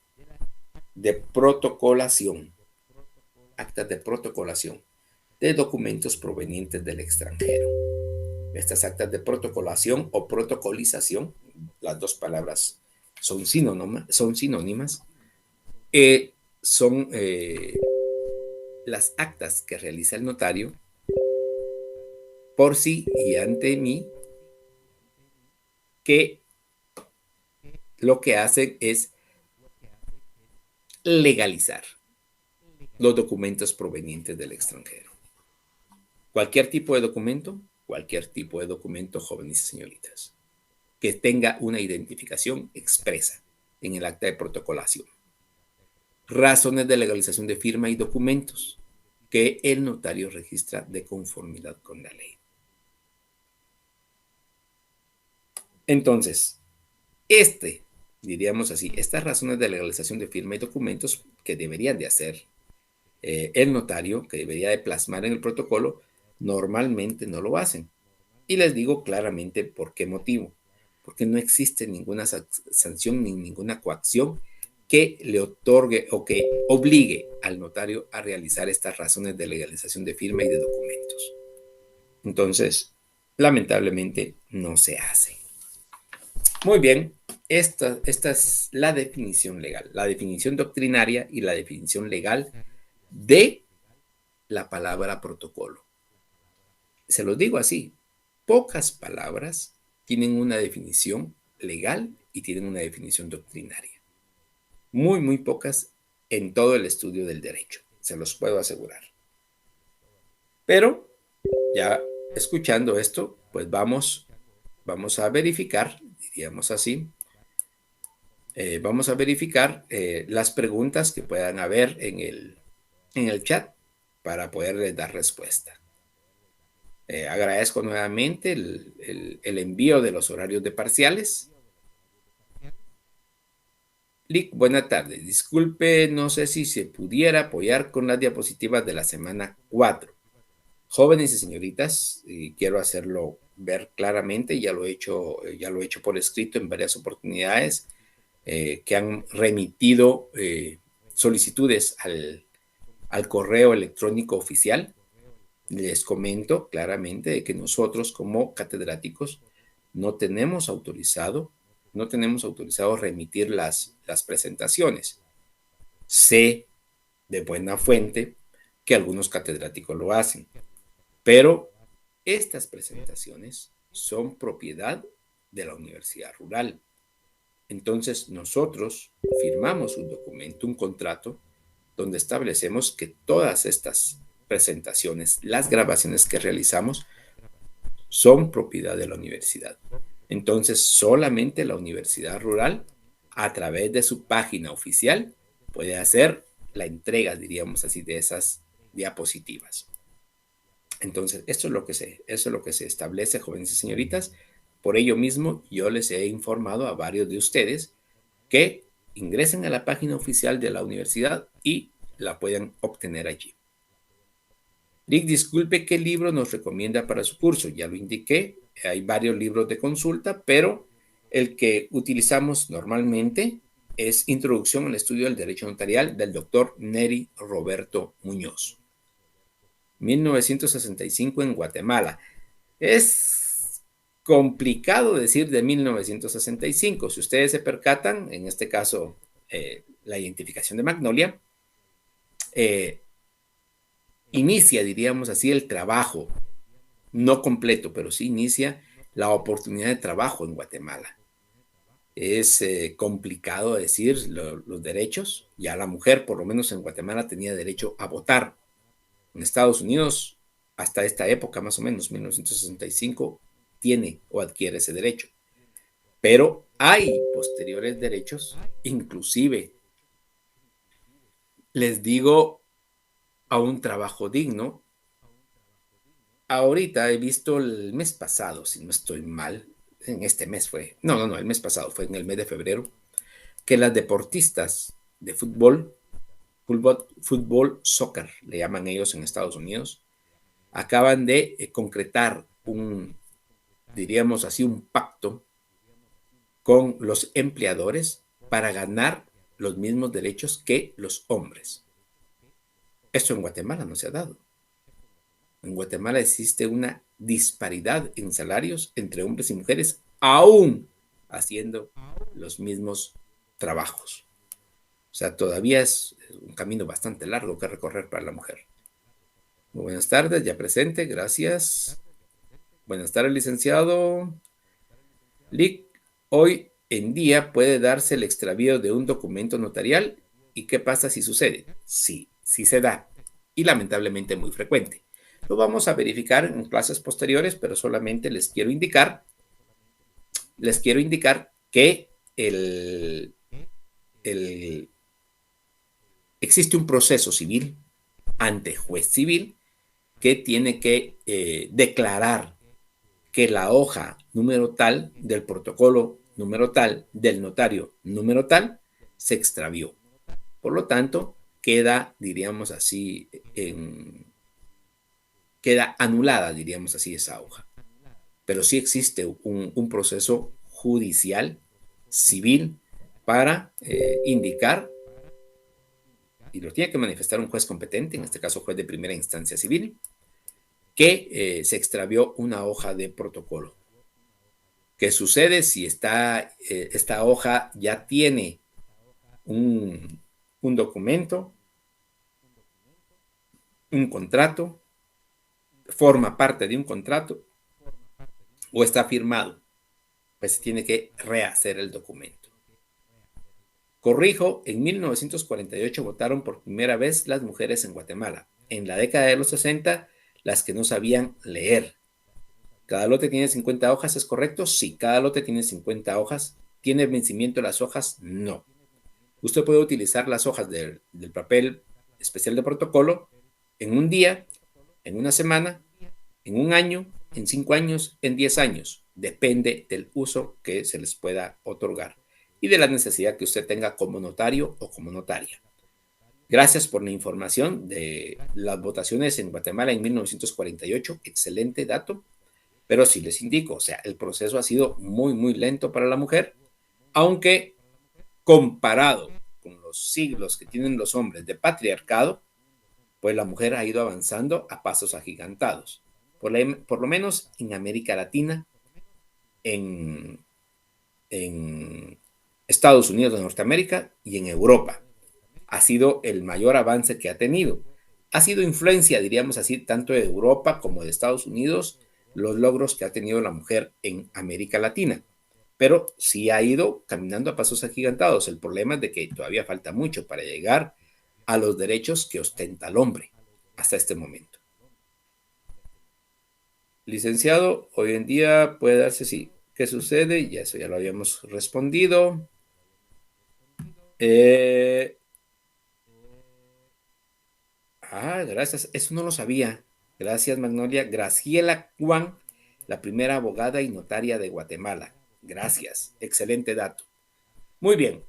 de protocolación de documentos provenientes del extranjero. Estas actas de protocolación o protocolización, las dos palabras son sinónimas, son las actas que realiza el notario por sí y ante mí, que lo que hacen es legalizar los documentos provenientes del extranjero. Cualquier tipo de documento, jóvenes y señoritas, que tenga una identificación expresa en el acta de protocolación. Razones de legalización de firma y documentos que el notario registra de conformidad con la ley. Entonces, diríamos así, estas razones de legalización de firma y documentos que deberían de hacer el notario, que debería de plasmar en el protocolo, normalmente no lo hacen. Y les digo claramente por qué motivo. Porque no existe ninguna sanción ni ninguna coacción que le otorgue o que obligue al notario a realizar estas razones de legalización de firma y de documentos. Entonces, lamentablemente no se hace. Muy bien, esta es la definición legal, la definición doctrinaria y la definición legal de la palabra protocolo. Se los digo así, pocas palabras tienen una definición legal y tienen una definición doctrinaria. Muy pocas en todo el estudio del derecho, se los puedo asegurar. Pero ya escuchando esto, pues vamos a verificar, diríamos así, vamos a verificar las preguntas que puedan haber en el chat para poderles dar respuesta. Agradezco nuevamente el envío de los horarios de parciales. Lick, buena tarde. Disculpe, no sé si se pudiera apoyar con las diapositivas de la semana 4. Jóvenes y señoritas, quiero hacerlo ver claramente, ya lo he hecho por escrito en varias oportunidades, que han remitido solicitudes al correo electrónico oficial les comento claramente de que nosotros como catedráticos no tenemos autorizado, remitir las presentaciones. Sé de buena fuente que algunos catedráticos lo hacen, pero estas presentaciones son propiedad de la Universidad Rural. Entonces nosotros firmamos un documento, un contrato, donde establecemos que todas estas presentaciones, las grabaciones que realizamos, son propiedad de la universidad. Entonces solamente la Universidad Rural, a través de su página oficial, puede hacer la entrega, diríamos así, de esas diapositivas. Entonces, eso es lo que se establece, jóvenes y señoritas. Por ello mismo, yo les he informado a varios de ustedes que ingresen a la página oficial de la universidad y la puedan obtener allí. Rick, disculpe, ¿qué libro nos recomienda para su curso? Ya lo indiqué, hay varios libros de consulta, pero el que utilizamos normalmente es Introducción al Estudio del Derecho Notarial del doctor Neri Roberto Muñoz. 1965 en Guatemala. Es complicado decir de 1965. Si ustedes se percatan, en este caso, la identificación de Magnolia, inicia, diríamos así, el trabajo, no completo, pero sí inicia la oportunidad de trabajo en Guatemala. Es complicado decir los derechos. Ya la mujer, por lo menos en Guatemala, tenía derecho a votar. En Estados Unidos, hasta esta época, más o menos, 1965, tiene o adquiere ese derecho. Pero hay posteriores derechos, inclusive, les digo, a un trabajo digno. Ahorita he visto el mes pasado, si no estoy mal, en este mes fue, no, el mes pasado fue en el mes de febrero, que las deportistas de fútbol, soccer, le llaman ellos en Estados Unidos, acaban de concretar diríamos así, un pacto con los empleadores para ganar los mismos derechos que los hombres. Esto en Guatemala no se ha dado. En Guatemala existe una disparidad en salarios entre hombres y mujeres, aún haciendo los mismos trabajos. O sea, todavía es un camino bastante largo que recorrer para la mujer. Muy buenas tardes, ya presente, gracias. Buenas tardes, licenciado. Lic, hoy en día puede darse el extravío de un documento notarial. ¿Y qué pasa si sucede? Sí, sí se da. Y lamentablemente muy frecuente. Lo vamos a verificar en clases posteriores, pero solamente les quiero indicar que existe un proceso civil ante juez civil que tiene que declarar que la hoja número tal del protocolo número tal del notario número tal se extravió. Por lo tanto, queda, diríamos así, queda anulada, diríamos así, esa hoja. Pero sí existe un proceso judicial, civil, para indicar, y lo tiene que manifestar un juez competente, en este caso juez de primera instancia civil, que se extravió una hoja de protocolo. ¿Qué sucede si esta hoja ya tiene un documento, un contrato, forma parte de un contrato o está firmado? Pues se tiene que rehacer el documento. Corrijo, en 1948 votaron por primera vez las mujeres en Guatemala. En la década de los 60, las que no sabían leer. ¿Cada lote tiene 50 hojas? ¿Es correcto? Sí, cada lote tiene 50 hojas. ¿Tiene vencimiento las hojas? No. Usted puede utilizar las hojas del papel especial de protocolo en un día, en una semana, en un año, en 5 años, en 10 años. Depende del uso que se les pueda otorgar y de la necesidad que usted tenga como notario o como notaria. Gracias por la información de las votaciones en Guatemala en 1948. Excelente dato. Pero sí les indico, o sea, el proceso ha sido muy, muy lento para la mujer, aunque comparado con los siglos que tienen los hombres de patriarcado, pues la mujer ha ido avanzando a pasos agigantados, por lo menos en América Latina, en, en Estados Unidos de Norteamérica y en Europa. Ha sido el mayor avance que ha tenido. Ha sido influencia, diríamos así, tanto de Europa como de Estados Unidos, los logros que ha tenido la mujer en América Latina. Pero sí ha ido caminando a pasos agigantados. El problema es de que todavía falta mucho para llegar a los derechos que ostenta el hombre hasta este momento. Licenciado, hoy en día puede darse sí. ¿Qué sucede? Y eso ya lo habíamos respondido. Eh, gracias. Eso no lo sabía. Gracias, Magnolia. Graciela Juan, la primera abogada y notaria de Guatemala. Gracias. Excelente dato. Muy bien.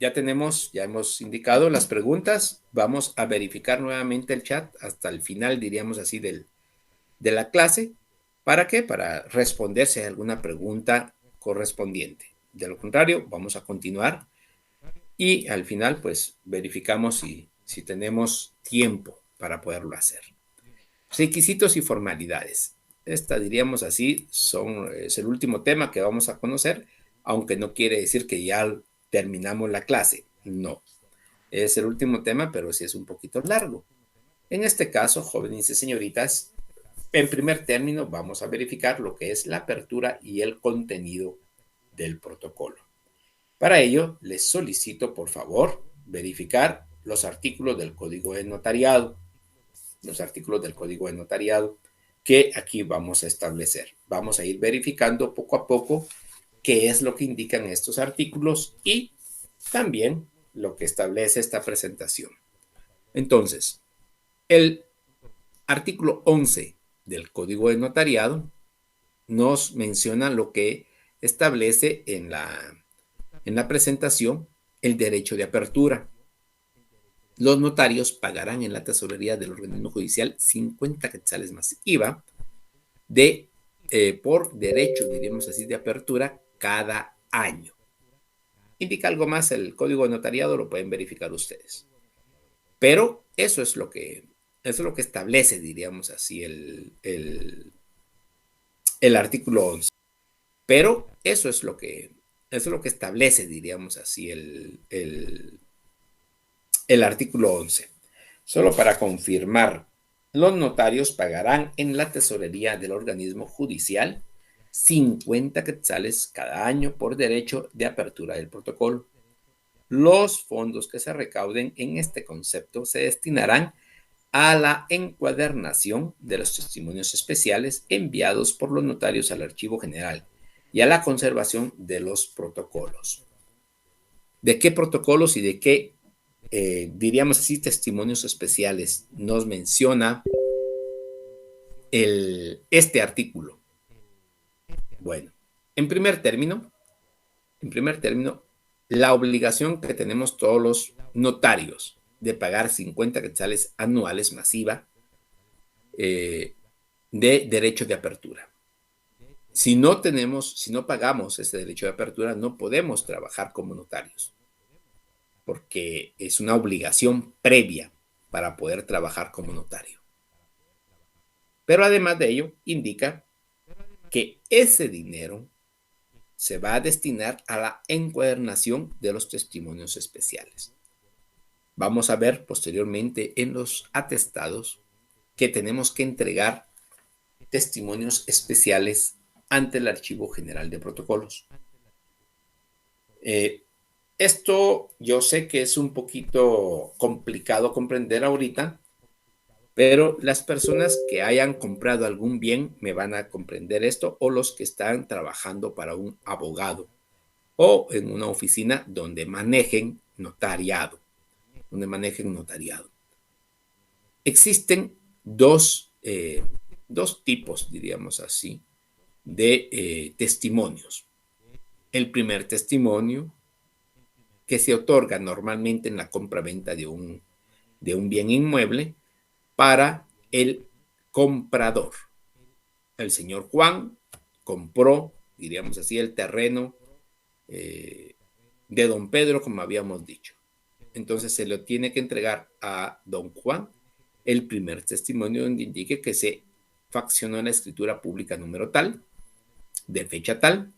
Ya hemos indicado las preguntas. Vamos a verificar nuevamente el chat hasta el final, diríamos así, de la clase. ¿Para qué? Para responder si hay alguna pregunta correspondiente. De lo contrario, vamos a continuar y al final, pues, verificamos si tenemos tiempo para poderlo hacer. Requisitos y formalidades. Esta, diríamos así, es el último tema que vamos a conocer, aunque no quiere decir que ya terminamos la clase. No, es el último tema, pero sí es un poquito largo. En este caso, jóvenes y señoritas, en primer término vamos a verificar lo que es la apertura y el contenido del protocolo. Para ello, les solicito, por favor, verificar los artículos del Código de Notariado, que aquí vamos a establecer. Vamos a ir verificando poco a poco qué es lo que indican estos artículos y también lo que establece esta presentación. Entonces, el artículo 11 del Código de Notariado nos menciona lo que establece en la presentación el derecho de apertura. Los notarios pagarán en la tesorería del organismo judicial 50 quetzales más IVA por derecho, diríamos así, de apertura cada año. Indica algo más el Código de Notariado, lo pueden verificar ustedes. Pero eso es lo que establece, diríamos así, el artículo 11. Pero eso es lo que establece, diríamos así, el artículo 11. Solo para confirmar, los notarios pagarán en la tesorería del organismo judicial 50 quetzales cada año por derecho de apertura del protocolo. Los fondos que se recauden en este concepto se destinarán a la encuadernación de los testimonios especiales enviados por los notarios al Archivo General y a la conservación de los protocolos. ¿De qué protocolos y de qué, diríamos así, testimonios especiales nos menciona este artículo? Bueno, en primer término, la obligación que tenemos todos los notarios de pagar 50 quetzales anuales masiva de derecho de apertura. Si no pagamos ese derecho de apertura, no podemos trabajar como notarios, porque es una obligación previa para poder trabajar como notario. Pero además de ello, indica que ese dinero se va a destinar a la encuadernación de los testimonios especiales. Vamos a ver posteriormente en los atestados que tenemos que entregar testimonios especiales ante el Archivo General de Protocolos. Esto yo sé que es un poquito complicado comprender ahorita, pero las personas que hayan comprado algún bien me van a comprender esto, o los que están trabajando para un abogado o en una oficina donde manejen notariado. Existen dos tipos, diríamos así, de testimonios. El primer testimonio, que se otorga normalmente en la compra-venta de un bien inmueble para el comprador. El señor Juan compró, diríamos así, el terreno de don Pedro, como habíamos dicho. Entonces se lo tiene que entregar a don Juan el primer testimonio donde indique que se faccionó la escritura pública número tal, de fecha tal,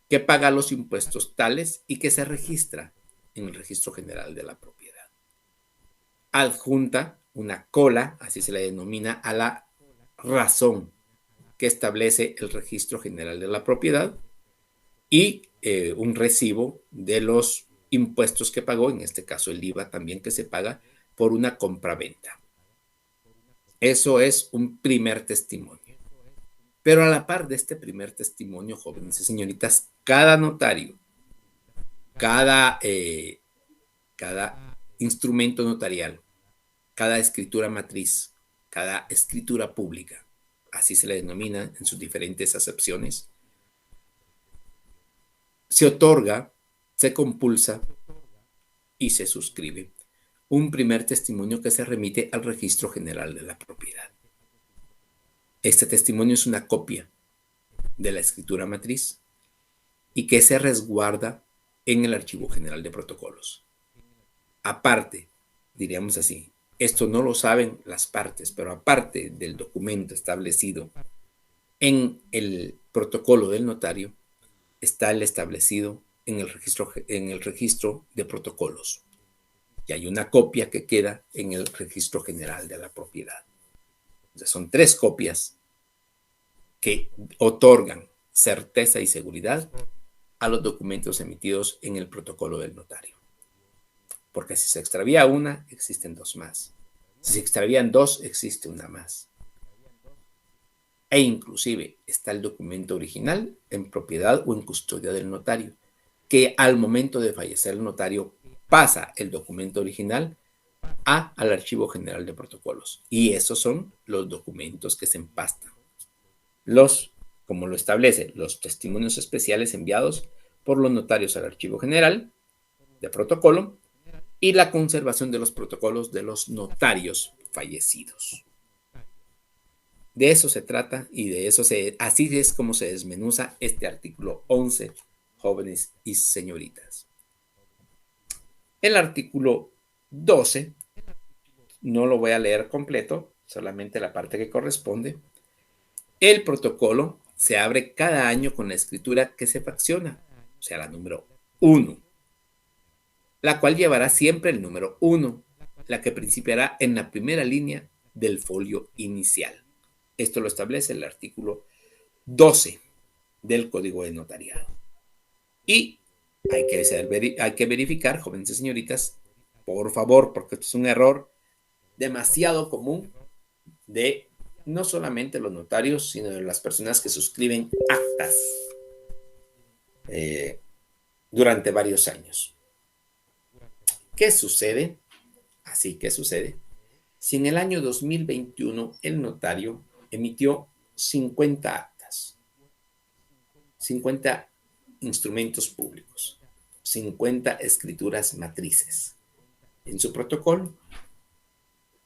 que paga los impuestos tales y que se registra en el Registro General de la Propiedad. Adjunta una cola, así se le denomina, a la razón que establece el Registro General de la Propiedad y un recibo de los impuestos que pagó, en este caso el IVA también que se paga por una compraventa. Eso es un primer testimonio. Pero a la par de este primer testimonio, jóvenes y señoritas, cada notario, cada instrumento notarial, cada escritura matriz, cada escritura pública, así se le denomina en sus diferentes acepciones, se otorga, se compulsa y se suscribe un primer testimonio que se remite al Registro General de la Propiedad. Este testimonio es una copia de la escritura matriz y que se resguarda en el Archivo General de Protocolos. Aparte, diríamos así, esto no lo saben las partes, pero aparte del documento establecido en el protocolo del notario, está el establecido en el registro de protocolos. Y hay una copia que queda en el Registro General de la Propiedad. Entonces, son 3 copias que otorgan certeza y seguridad a los documentos emitidos en el protocolo del notario. Porque si se extravía una, existen 2 más. Si se extravían 2, existe una más. E inclusive está el documento original en propiedad o en custodia del notario, que al momento de fallecer el notario pasa el documento original al Archivo General de Protocolos. Y esos son los documentos que se empastan. Como lo establece, los testimonios especiales enviados por los notarios al Archivo General de Protocolo y la conservación de los protocolos de los notarios fallecidos. De eso se trata y así es como se desmenuza este artículo 11, jóvenes y señoritas. El artículo 12, no lo voy a leer completo, solamente la parte que corresponde. El protocolo se abre cada año con la escritura que se fracciona, o sea, la número 1, la cual llevará siempre el número 1, la que principiará en la primera línea del folio inicial. Esto lo establece el artículo 12 del Código de Notariado. Y hay que verificar, jóvenes y señoritas, por favor, porque esto es un error demasiado común de no solamente los notarios, sino de las personas que suscriben actas durante varios años. ¿Qué sucede? Así que sucede. Si en el año 2021 el notario emitió 50 actas, 50 instrumentos públicos, 50 escrituras matrices en su protocolo,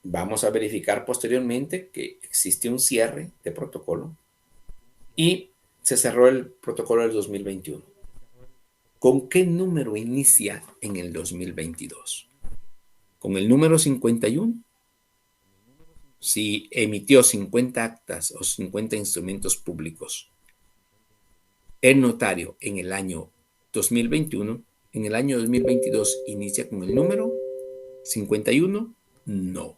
vamos a verificar posteriormente que existe un cierre de protocolo y se cerró el protocolo del 2021. ¿Con qué número inicia en el 2022? ¿Con el número 51? Si emitió 50 actas o 50 instrumentos públicos el notario en el año 2021, en el año 2022 inicia con el número 51, no.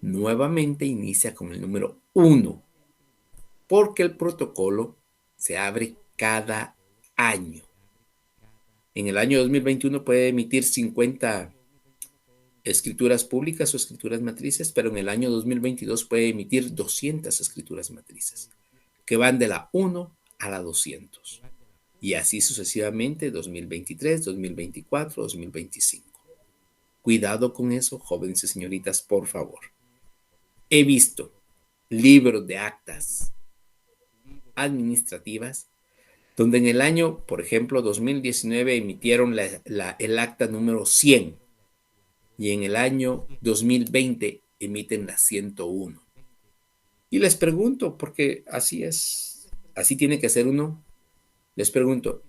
Nuevamente inicia con el número 1, porque el protocolo se abre cada año. En el año 2021 puede emitir 50 escrituras públicas o escrituras matrices, pero en el año 2022 puede emitir 200 escrituras matrices, que van de la 1 a la 200. Y así sucesivamente 2023, 2024, 2025. Cuidado con eso, jóvenes y señoritas, por favor. He visto libros de actas administrativas donde en el año, por ejemplo, 2019 emitieron el acta número 100 y en el año 2020 emiten la 101. Y les pregunto, porque así es, así tiene que ser uno, les pregunto,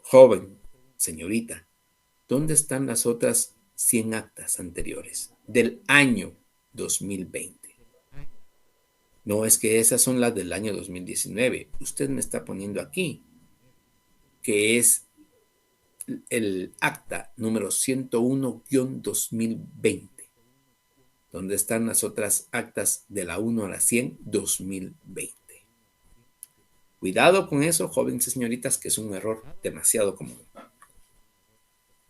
joven, señorita, ¿dónde están las otras 100 actas anteriores del año 2020. No es que esas son las del año 2019. Usted me está poniendo aquí que es el acta número 101-2020, donde están las otras actas de la 1 a la 100, 2020. Cuidado con eso, jóvenes y señoritas, que es un error demasiado común.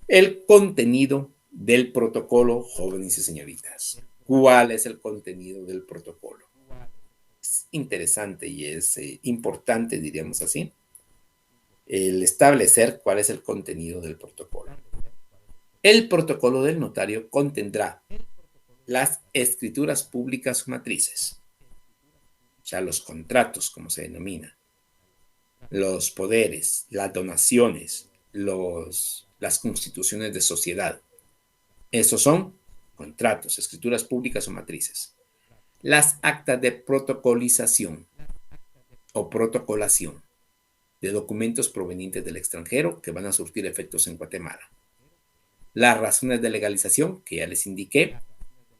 El contenido del protocolo, jóvenes y señoritas. ¿Cuál es el contenido del protocolo? Es interesante y es importante, diríamos así, el establecer cuál es el contenido del protocolo. El protocolo del notario contendrá las escrituras públicas o matrices, o sea, los contratos, como se denomina, los poderes, las donaciones, las constituciones de sociedad. Esos son contratos, escrituras públicas o matrices. Las actas de protocolización o protocolación de documentos provenientes del extranjero que van a surtir efectos en Guatemala. Las razones de legalización, que ya les indiqué,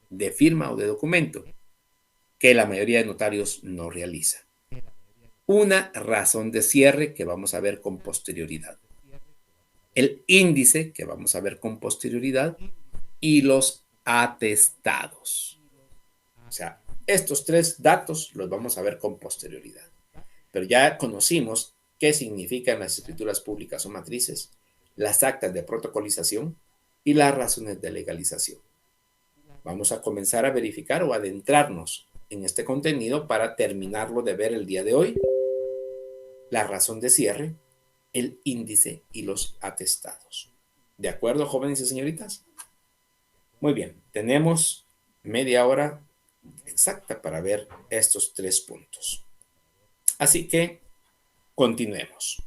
de firma o de documento, que la mayoría de notarios no realiza. Una razón de cierre que vamos a ver con posterioridad. El índice que vamos a ver con posterioridad y los atestados. O sea, estos tres datos los vamos a ver con posterioridad. Pero ya conocimos qué significan las escrituras públicas o matrices, las actas de protocolización y las razones de legalización. Vamos a comenzar a verificar o adentrarnos en este contenido para terminarlo de ver el día de hoy. La razón de cierre, el índice y los atestados. ¿De acuerdo, jóvenes y señoritas? Muy bien, tenemos media hora exacta para ver estos tres puntos. Así que continuemos.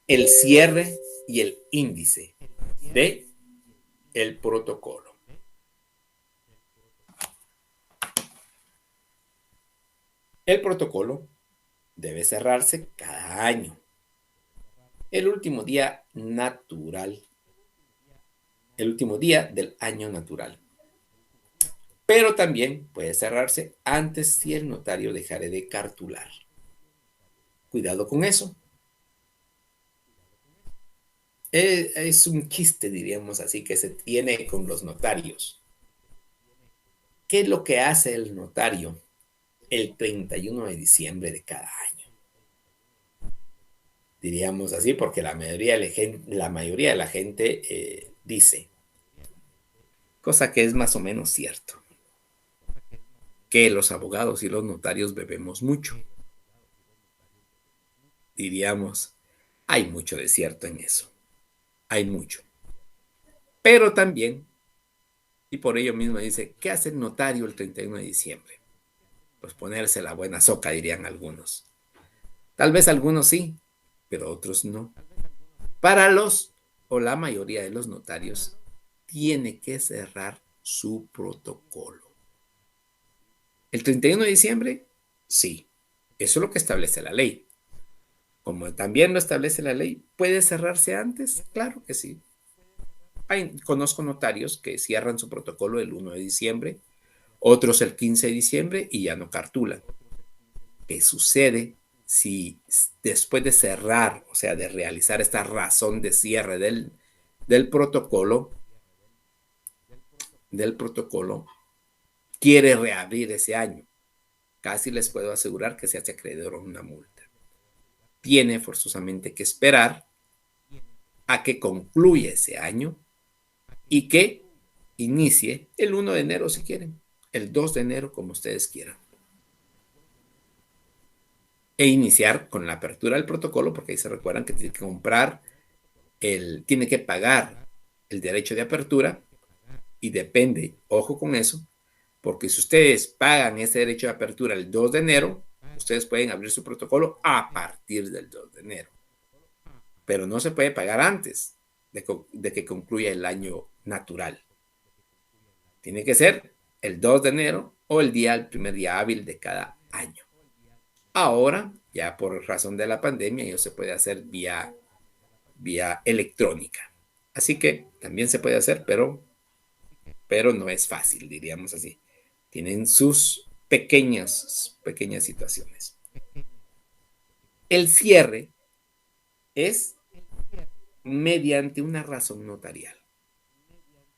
El cierre y el índice de el protocolo. El protocolo debe cerrarse cada año. El último día natural. El último día del año natural. Pero también puede cerrarse antes si el notario dejare de cartular. Cuidado con eso. Es un chiste, diríamos así, que se tiene con los notarios. ¿Qué es lo que hace el notario el 31 de diciembre de cada año? Diríamos así, porque la mayoría de la gente dice, cosa que es más o menos cierto, que los abogados y los notarios bebemos mucho. Diríamos, hay mucho de cierto en eso. Hay mucho. Pero también, y por ello mismo dice, ¿qué hace el notario el 31 de diciembre? Pues ponerse la buena soca, dirían algunos. Tal vez algunos sí, pero otros no. Para los, o la mayoría de los notarios, tiene que cerrar su protocolo. ¿El 31 de diciembre? Sí. Eso es lo que establece la ley. Como también lo establece la ley, ¿puede cerrarse antes? Claro que sí. Conozco notarios que cierran su protocolo el 1 de diciembre, otros el 15 de diciembre y ya no cartulan. ¿Qué sucede si después de cerrar, o sea, de realizar esta razón de cierre del protocolo, quiere reabrir ese año? Casi les puedo asegurar que se hace acreedor a una multa. Tiene forzosamente que esperar a que concluya ese año y que inicie el 1 de enero si quieren, el 2 de enero como ustedes quieran. E iniciar con la apertura del protocolo, porque ahí se recuerdan que tiene que tiene que pagar el derecho de apertura y depende, ojo con eso, porque si ustedes pagan ese derecho de apertura el 2 de enero, ustedes pueden abrir su protocolo a partir del 2 de enero. Pero no se puede pagar antes de que concluya el año natural. Tiene que ser el 2 de enero o el primer día hábil de cada año. Ahora, ya por razón de la pandemia, eso se puede hacer vía electrónica. Así que también se puede hacer, pero pero no es fácil, diríamos así. Tienen sus pequeñas situaciones. El cierre es mediante una razón notarial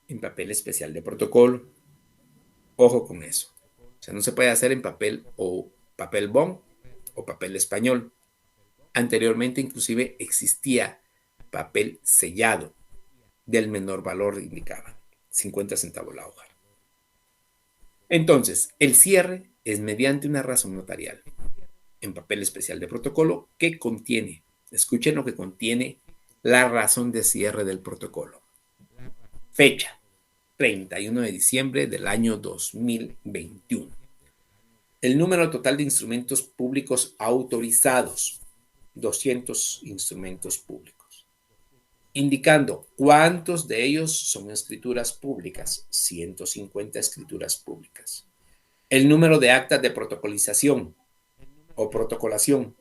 en papel especial de protocolo. Ojo con eso. O sea, no se puede hacer en papel o papel bond o papel español. Anteriormente inclusive existía papel sellado del menor valor, indicaba 50 centavos la hoja. Entonces, el cierre es mediante una razón notarial en papel especial de protocolo que contiene, escuchen lo que contiene la razón de cierre del protocolo. Fecha, 31 de diciembre del año 2021. El número total de instrumentos públicos autorizados, 200 instrumentos públicos. Indicando cuántos de ellos son escrituras públicas, 150 escrituras públicas. El número de actas de protocolización o protocolación,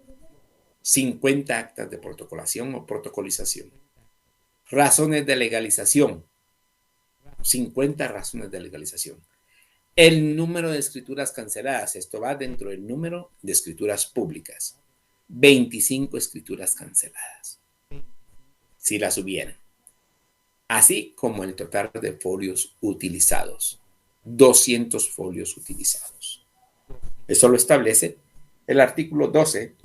50 actas de protocolación o protocolización. Razones de legalización, 50 razones de legalización. El número de escrituras canceladas, esto va dentro del número de escrituras públicas, 25 escrituras canceladas, si las hubieran. Así como el total de folios utilizados, 200 folios utilizados. Eso lo establece el artículo 12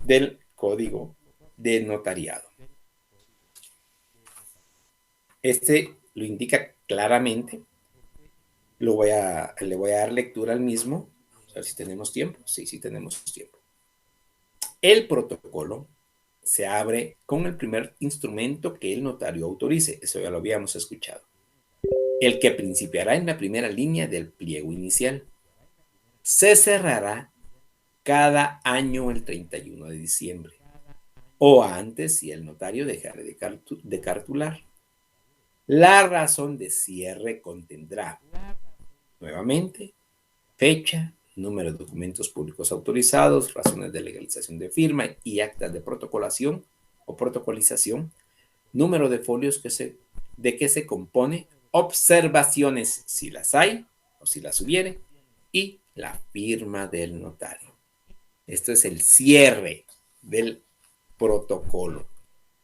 del Código de Notariado. Este lo indica claramente. Le voy a dar lectura al mismo. A ver si tenemos tiempo. Sí, sí tenemos tiempo. El protocolo se abre con el primer instrumento que el notario autorice. Eso ya lo habíamos escuchado. El que principiará en la primera línea del pliego inicial. Se cerrará cada año el 31 de diciembre o antes si el notario dejara de cartular. La razón de cierre contendrá nuevamente fecha, número de documentos públicos autorizados, razones de legalización de firma y actas de protocolación o protocolización, número de folios de que se compone, observaciones si las hay o si las hubiere y la firma del notario. Esto es el cierre del protocolo.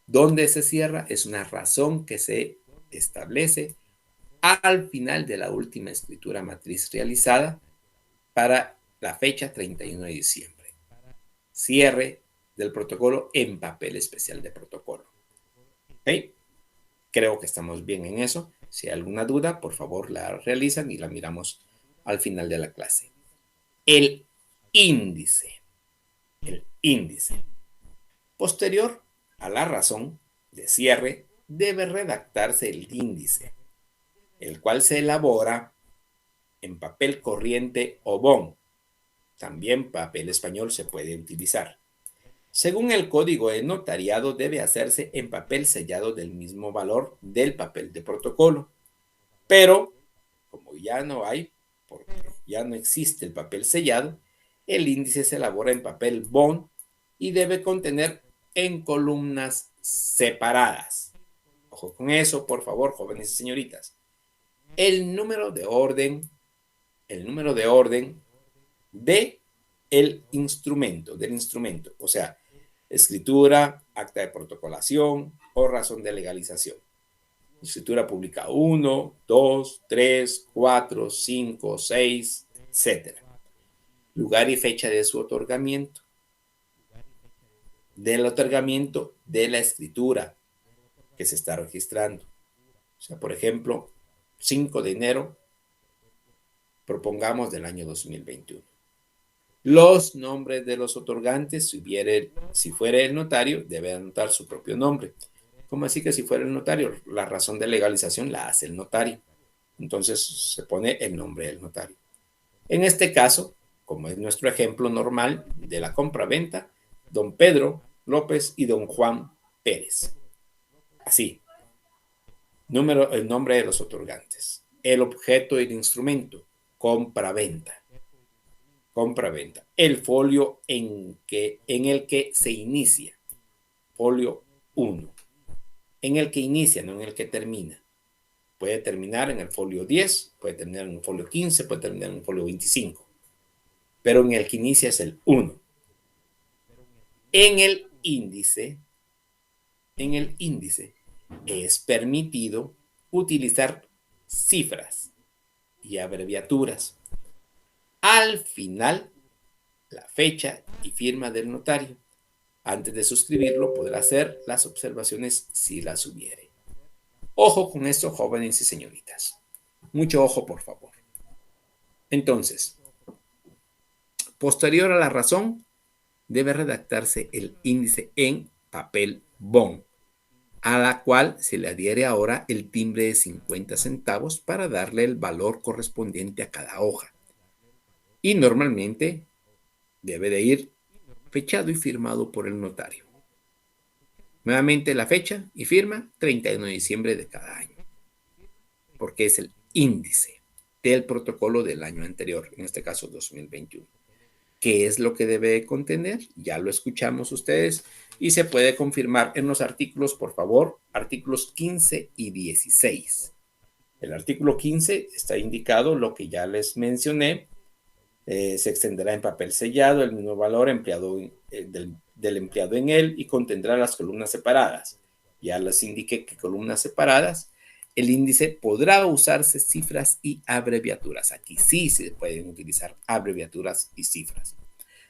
¿Dónde se cierra? Es una razón que se establece al final de la última escritura matriz realizada para la fecha 31 de diciembre. Cierre del protocolo en papel especial de protocolo. ¿Okay? Creo que estamos bien en eso. Si hay alguna duda, por favor la realizan y la miramos al final de la clase. El índice. El índice. Posterior a la razón de cierre, debe redactarse el índice, el cual se elabora en papel corriente o bond. También papel español se puede utilizar. Según el código de notariado, debe hacerse en papel sellado del mismo valor del papel de protocolo. Pero, como ya no hay, porque ya no existe el papel sellado, el índice se elabora en papel bond y debe contener en columnas separadas. Ojo con eso, por favor, jóvenes y señoritas. El número de orden de el instrumento, o sea, escritura, acta de protocolación o razón de legalización. Escritura pública 1, 2, 3, 4, 5, 6, etc. Lugar y fecha de su otorgamiento. Del otorgamiento de la escritura que se está registrando. O sea, por ejemplo, 5 de enero, propongamos del año 2021. Los nombres de los otorgantes, si fuera el notario, debe anotar su propio nombre. ¿Cómo así que si fuera el notario? La razón de legalización la hace el notario. Entonces se pone el nombre del notario. En este caso, como es nuestro ejemplo normal de la compra-venta, don Pedro López y don Juan Pérez. Así. El nombre de los otorgantes. El objeto y el instrumento. Compra-venta. Compra-venta. El folio en el que se inicia. Folio 1. En el que inicia, no en el que termina. Puede terminar en el folio 10, puede terminar en el folio 15, puede terminar en el folio 25, pero en el que inicia es el 1. En el índice es permitido utilizar cifras y abreviaturas. Al final, la fecha y firma del notario. Antes de suscribirlo, podrá hacer las observaciones si las hubiere. Ojo con esto, jóvenes y señoritas. Mucho ojo, por favor. Entonces, posterior a la razón, debe redactarse el índice en papel bond, a la cual se le adhiere ahora el timbre de 50 centavos para darle el valor correspondiente a cada hoja. Y normalmente debe de ir fechado y firmado por el notario. Nuevamente la fecha y firma 31 de diciembre de cada año, porque es el índice del protocolo del año anterior, en este caso 2021. ¿Qué es lo que debe contener? Ya lo escuchamos ustedes y se puede confirmar en los artículos, por favor, artículos 15 y 16. El artículo 15 está indicado lo que ya les mencioné. Se extenderá en papel sellado el mismo valor empleado del empleado en él y contendrá las columnas separadas. Ya les indiqué que columnas separadas. El índice podrá usarse cifras y abreviaturas. Aquí sí se pueden utilizar abreviaturas y cifras.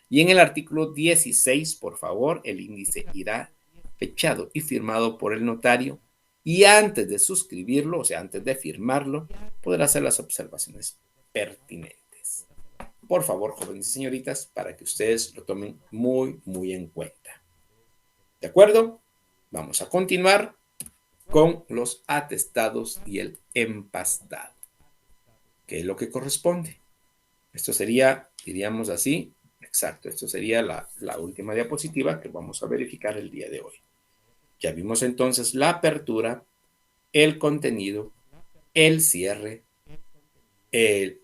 Y en el artículo 16, por favor, el índice irá fechado y firmado por el notario y antes de suscribirlo, o sea, antes de firmarlo, podrá hacer las observaciones pertinentes. Por favor, jóvenes y señoritas, para que ustedes lo tomen muy, muy en cuenta. ¿De acuerdo? Vamos a continuar con los atestados y el empastado. ¿Qué es lo que corresponde? Esto sería, diríamos así, exacto, esto sería la última diapositiva que vamos a verificar el día de hoy. Ya vimos entonces la apertura, el contenido, el cierre, el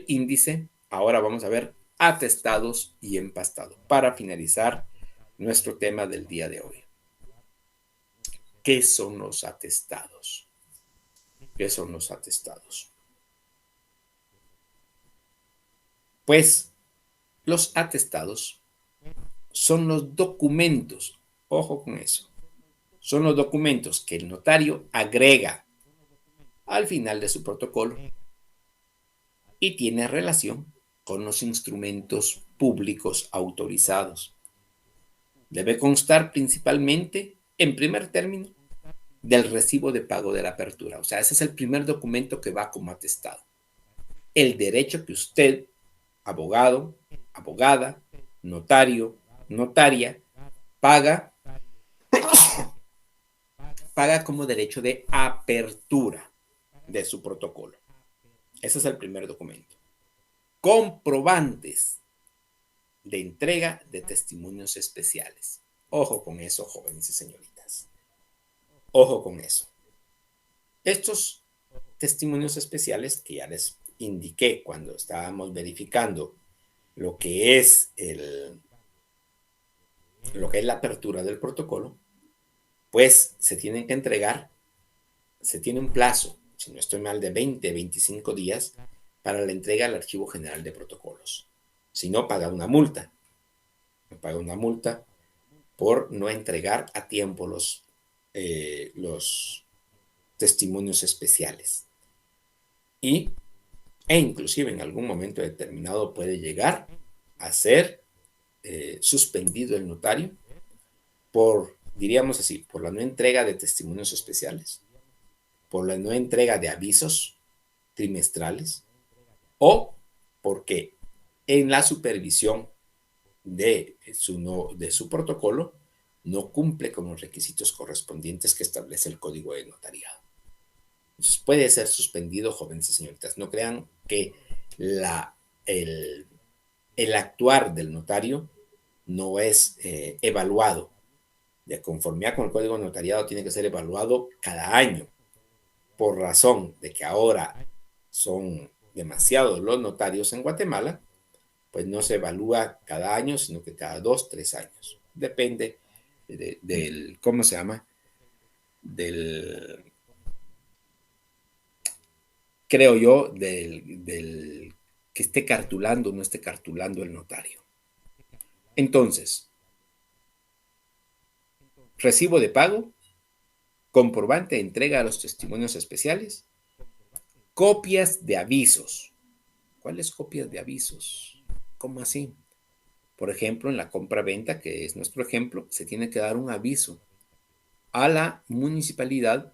índice. Ahora vamos a ver atestados y empastado para finalizar nuestro tema del día de hoy. ¿Qué son los atestados? ¿Qué son los atestados? Pues los atestados son los documentos, ojo con eso, son los documentos que el notario agrega al final de su protocolo y tiene relación con los instrumentos públicos autorizados. Debe constar principalmente, en primer término, del recibo de pago de la apertura. O sea, ese es el primer documento que va como atestado. El derecho que usted, abogado, abogada, notario, notaria, paga como derecho de apertura de su protocolo. Ese es el primer documento. Comprobantes de entrega de testimonios especiales. Ojo con eso, jóvenes y señoritas. Ojo con eso. Estos testimonios especiales que ya les indiqué cuando estábamos verificando lo que es la apertura del protocolo, pues se tienen que entregar, se tiene un plazo, si no estoy mal, de 20, 25 días para la entrega al Archivo General de Protocolos. Si no, paga una multa. Paga una multa por no entregar a tiempo los testimonios especiales. E inclusive en algún momento determinado puede llegar a ser suspendido el notario por, diríamos así, por la no entrega de testimonios especiales, por la no entrega de avisos trimestrales o porque en la supervisión de su protocolo no cumple con los requisitos correspondientes que establece el Código de Notariado. Entonces puede ser suspendido, jóvenes y señoritas. No crean que el actuar del notario no es evaluado. De conformidad con el Código de Notariado tiene que ser evaluado cada año, por razón de que ahora son demasiados los notarios en Guatemala, pues no se evalúa cada año, sino que cada 2, 3 años. Depende del, ¿cómo se llama? creo yo, del que esté cartulando o no esté cartulando el notario. Entonces, recibo de pago, comprobante de entrega a los testimonios especiales, copias de avisos. ¿Cuáles copias de avisos? ¿Cómo así? Por ejemplo, en la compra-venta, que es nuestro ejemplo, se tiene que dar un aviso a la municipalidad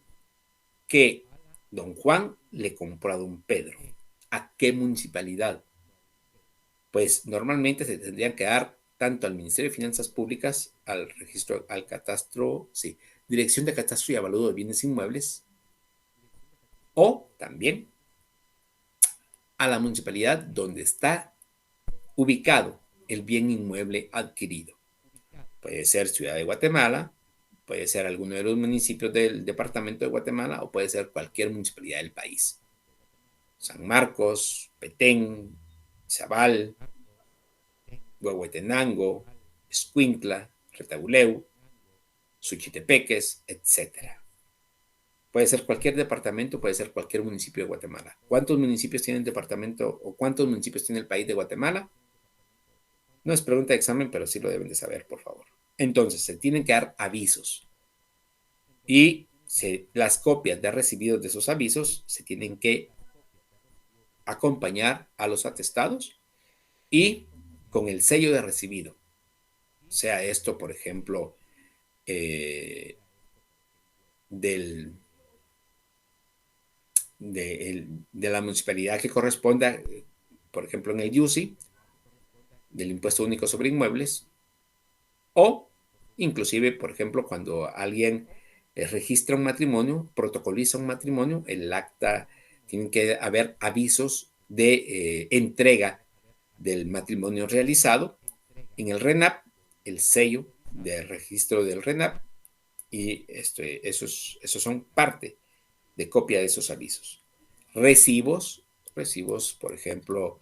que don Juan le compró a don Pedro. ¿A qué municipalidad? Pues normalmente se tendrían que dar tanto al Ministerio de Finanzas Públicas, al registro, al catastro, sí, Dirección de Catastro y Avalúo de Bienes Inmuebles, o también a la municipalidad donde está ubicado el bien inmueble adquirido. Puede ser Ciudad de Guatemala, puede ser alguno de los municipios del departamento de Guatemala o puede ser cualquier municipalidad del país. San Marcos, Petén, Izabal, Huehuetenango, Escuintla, Retabuleu, Suchitepeques, etcétera. Puede ser cualquier departamento, puede ser cualquier municipio de Guatemala. ¿Cuántos municipios tiene el departamento o cuántos municipios tiene el país de Guatemala? No es pregunta de examen, pero sí lo deben de saber, por favor. Entonces, se tienen que dar avisos y las copias de recibidos de esos avisos se tienen que acompañar a los atestados y con el sello de recibido. Sea esto, por ejemplo, del, de la municipalidad que corresponda, por ejemplo, en el IUCI, del Impuesto Único sobre Inmuebles, o inclusive, por ejemplo, cuando alguien registra un matrimonio, protocoliza un matrimonio, el acta, tienen que haber avisos de entrega del matrimonio realizado en el RENAP, el sello de registro del RENAP, y esos son parte de copia de esos avisos. Recibos, por ejemplo,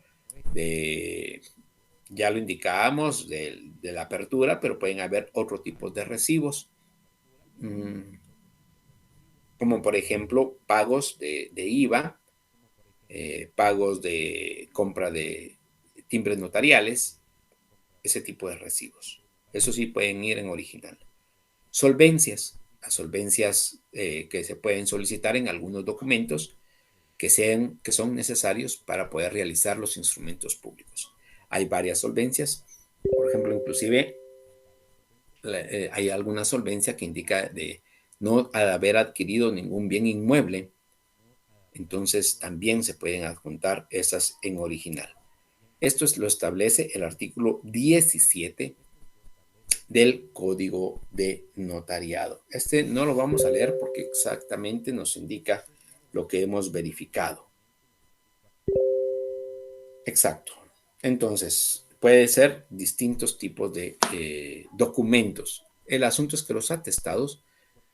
ya lo indicábamos, de la apertura, pero pueden haber otro tipo de recibos, como por ejemplo pagos de IVA, pagos de compra de timbres notariales, ese tipo de recibos. Eso sí pueden ir en original. Solvencias, las solvencias que se pueden solicitar en algunos documentos que son necesarios para poder realizar los instrumentos públicos. Hay varias solvencias, por ejemplo, inclusive hay alguna solvencia que indica de no haber adquirido ningún bien inmueble, entonces también se pueden adjuntar esas en original. Esto lo establece el artículo 17 del Código de Notariado. Este no lo vamos a leer porque exactamente nos indica lo que hemos verificado. Exacto. Entonces, puede ser distintos tipos de documentos. El asunto es que los atestados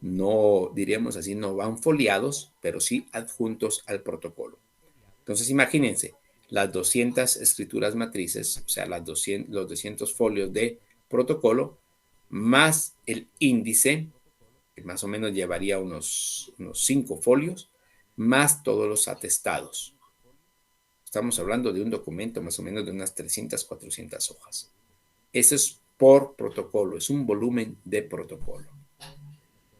no, diríamos así, no van foliados, pero sí adjuntos al protocolo. Entonces, imagínense, las 200 escrituras matrices, o sea, los 200 folios de protocolo, más el índice, que más o menos llevaría unos 5 folios, más todos los atestados. Estamos hablando de un documento más o menos de unas 300, 400 hojas. Eso es por protocolo, es un volumen de protocolo.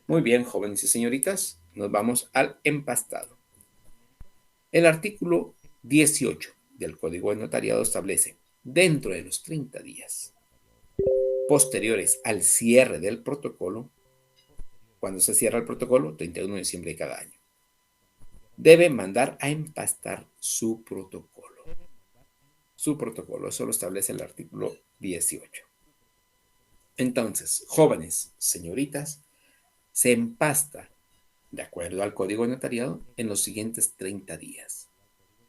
Muy bien, jóvenes y señoritas, nos vamos al empastado. El artículo 18 del Código de Notariado establece, dentro de los 30 días posteriores al cierre del protocolo, cuando se cierra el protocolo, 31 de diciembre de cada año, debe mandar a empastar su protocolo. Su protocolo, eso lo establece el artículo 18. Entonces, jóvenes, señoritas, se empasta, de acuerdo al Código de Notariado, en los siguientes 30 días.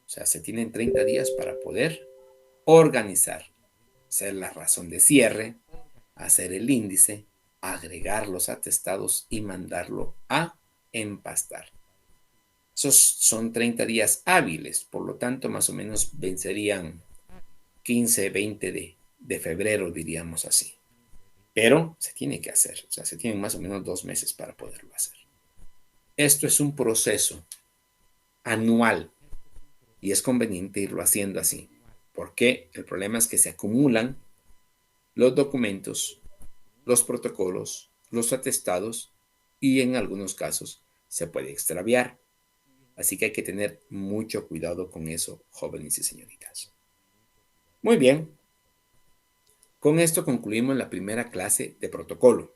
O sea, se tienen 30 días para poder organizar, hacer la razón de cierre, hacer el índice, agregar los atestados y mandarlo a empastar. Esos son 30 días hábiles, por lo tanto, más o menos vencerían 15, 20 de febrero, diríamos así. Pero se tiene que hacer, o sea, se tienen más o menos 2 meses para poderlo hacer. Esto es un proceso anual, y es conveniente irlo haciendo así, porque el problema es que se acumulan los documentos, los protocolos, los atestados y en algunos casos se puede extraviar. Así que hay que tener mucho cuidado con eso, jóvenes y señoritas. Muy bien, con esto concluimos la primera clase de protocolo.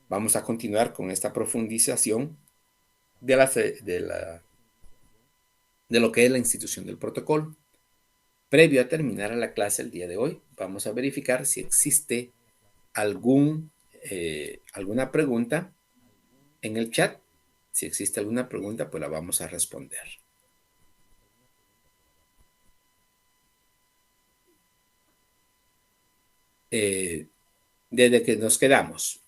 Vamos a continuar con esta profundización de lo que es la institución del protocolo. Previo a terminar la clase el día de hoy, vamos a verificar si existe alguna pregunta en el chat. Si existe alguna pregunta, pues la vamos a responder. Desde que nos quedamos.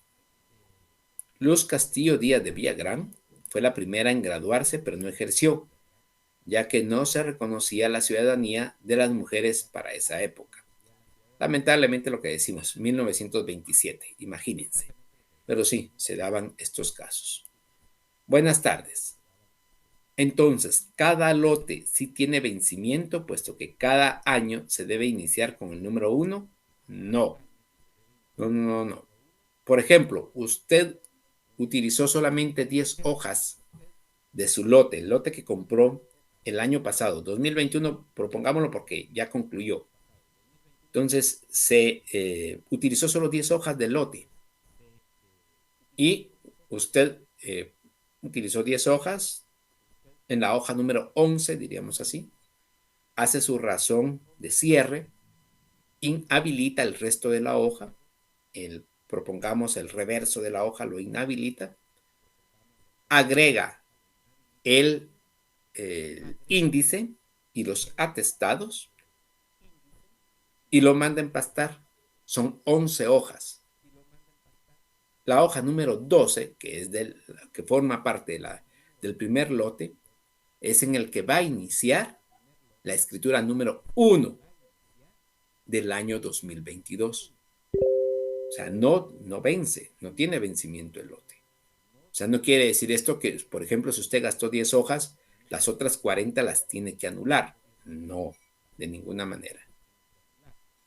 Luz Castillo Díaz de Villagrán fue la primera en graduarse, pero no ejerció, ya que no se reconocía la ciudadanía de las mujeres para esa época. Lamentablemente lo que decimos, 1927, imagínense. Pero sí, se daban estos casos. Buenas tardes. Entonces, cada lote sí tiene vencimiento, puesto que cada año se debe iniciar con el número 1. No. No, no, no. Por ejemplo, usted utilizó solamente 10 hojas de su lote, el lote que compró el año pasado, 2021, propongámoslo porque ya concluyó. Entonces, se utilizó solo 10 hojas del lote y usted utilizó 10 hojas. En la hoja número 11, diríamos así, hace su razón de cierre, inhabilita el resto de la hoja, propongamos el reverso de la hoja lo inhabilita, agrega el índice y los atestados y lo manda a empastar. Son 11 hojas. La hoja número 12, que es que forma parte del primer lote, es en el que va a iniciar la escritura número 1 del año 2022. O sea, no vence, no tiene vencimiento el lote. O sea, no quiere decir esto que, por ejemplo, si usted gastó 10 hojas, las otras 40 las tiene que anular. No, de ninguna manera.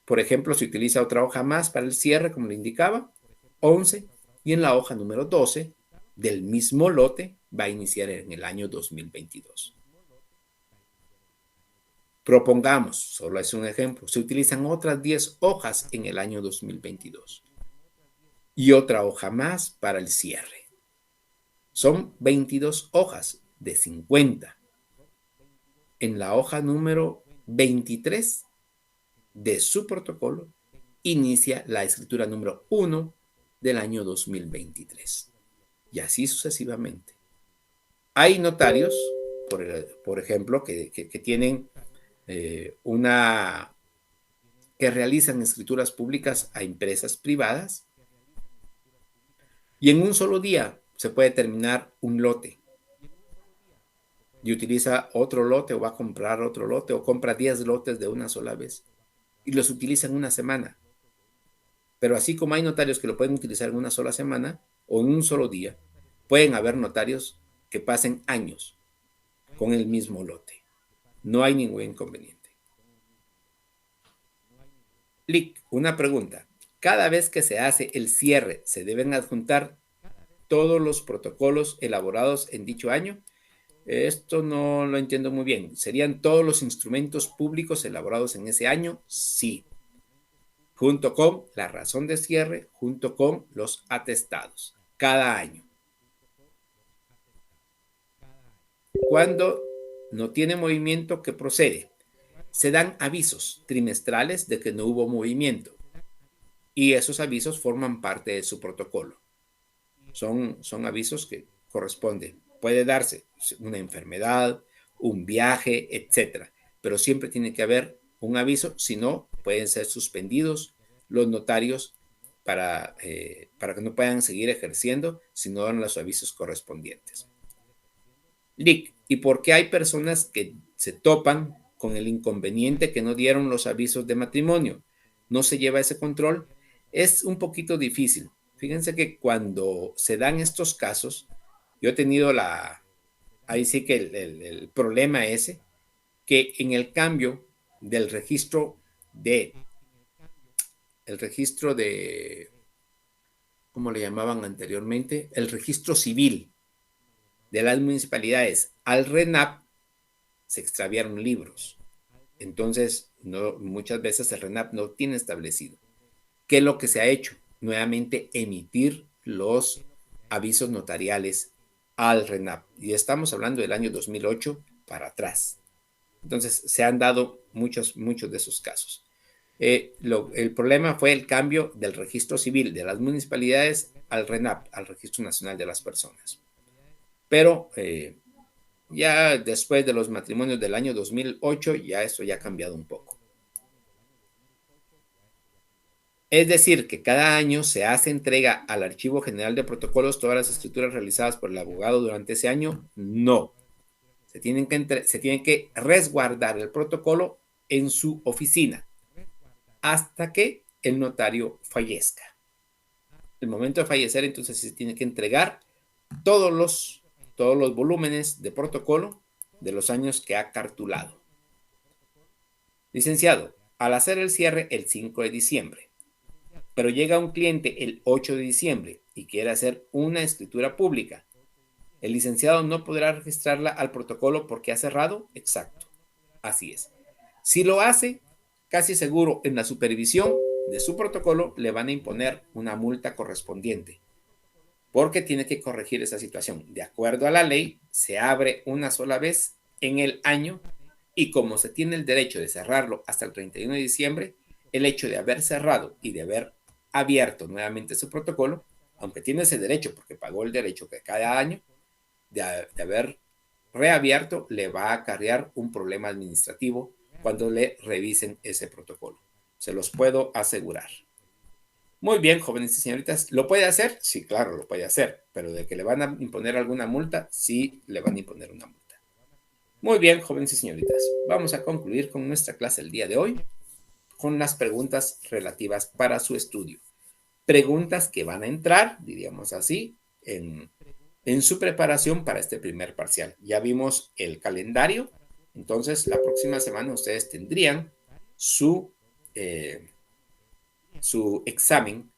Por ejemplo, si utiliza otra hoja más para el cierre, como le indicaba, 11, y en la hoja número 12 del mismo lote va a iniciar en el año 2022. Propongamos, solo es un ejemplo, se utilizan otras 10 hojas en el año 2022 y otra hoja más para el cierre. Son 22 hojas de 50. En la hoja número 23 de su protocolo inicia la escritura número 1 del año 2023. Y así sucesivamente. Hay notarios, por ejemplo, que tienen que realizan escrituras públicas a empresas privadas y en un solo día se puede terminar un lote y utiliza otro lote o va a comprar otro lote o compra 10 lotes de una sola vez y los utiliza en una semana. Pero así como hay notarios que lo pueden utilizar en una sola semana o en un solo día, pueden haber notarios que pasen años con el mismo lote. No hay ningún inconveniente. Lick, una pregunta. Cada vez que se hace el cierre, ¿se deben adjuntar todos los protocolos elaborados en dicho año? Esto no lo entiendo muy bien. ¿Serían todos los instrumentos públicos elaborados en ese año? Sí. Junto con la razón de cierre, junto con los atestados, cada año. Cuando no tiene movimiento, ¿qué procede? Se dan avisos trimestrales de que no hubo movimiento y esos avisos forman parte de su protocolo. Son avisos que corresponden. Puede darse una enfermedad, un viaje, etcétera, pero siempre tiene que haber un aviso, si no, pueden ser suspendidos los notarios para que no puedan seguir ejerciendo si no dan los avisos correspondientes. Lick, ¿y por qué hay personas que se topan con el inconveniente que no dieron los avisos de matrimonio? ¿No se lleva ese control? Es un poquito difícil. Fíjense que cuando se dan estos casos, yo he tenido ahí sí que el problema ese, que en el cambio del registro de, ¿cómo le llamaban anteriormente? El registro civil de las municipalidades al RENAP, se extraviaron libros. Entonces, muchas veces el RENAP no tiene establecido. ¿Qué es lo que se ha hecho? Nuevamente emitir los avisos notariales al RENAP. Y estamos hablando del año 2008 para atrás. Entonces, se han dado muchos de esos casos. El problema fue el cambio del registro civil de las municipalidades al RENAP, al Registro Nacional de las Personas. Pero ya después de los matrimonios del año 2008, ya esto ya ha cambiado un poco. Es decir, que cada año se hace entrega al Archivo General de Protocolos todas las escrituras realizadas por el abogado durante ese año. No. Se tienen que resguardar el protocolo en su oficina hasta que el notario fallezca. El momento de fallecer, entonces se tiene que entregar todos los volúmenes de protocolo de los años que ha cartulado. Licenciado, al hacer el cierre el 5 de diciembre, pero llega un cliente el 8 de diciembre y quiere hacer una escritura pública, ¿el licenciado no podrá registrarla al protocolo porque ha cerrado? Exacto, así es. Si lo hace, casi seguro en la supervisión de su protocolo le van a imponer una multa correspondiente, porque tiene que corregir esa situación. De acuerdo a la ley, se abre una sola vez en el año y como se tiene el derecho de cerrarlo hasta el 31 de diciembre, el hecho de haber cerrado y de haber abierto nuevamente su protocolo, aunque tiene ese derecho porque pagó el derecho que cada año, de haber reabierto, le va a acarrear un problema administrativo cuando le revisen ese protocolo. Se los puedo asegurar. Muy bien, jóvenes y señoritas, ¿lo puede hacer? Sí, claro, lo puede hacer, pero de que le van a imponer alguna multa, sí le van a imponer una multa. Muy bien, jóvenes y señoritas, vamos a concluir con nuestra clase el día de hoy con las preguntas relativas para su estudio. Preguntas que van a entrar, diríamos así, en su preparación para este primer parcial. Ya vimos el calendario, entonces la próxima semana ustedes tendrían su examen,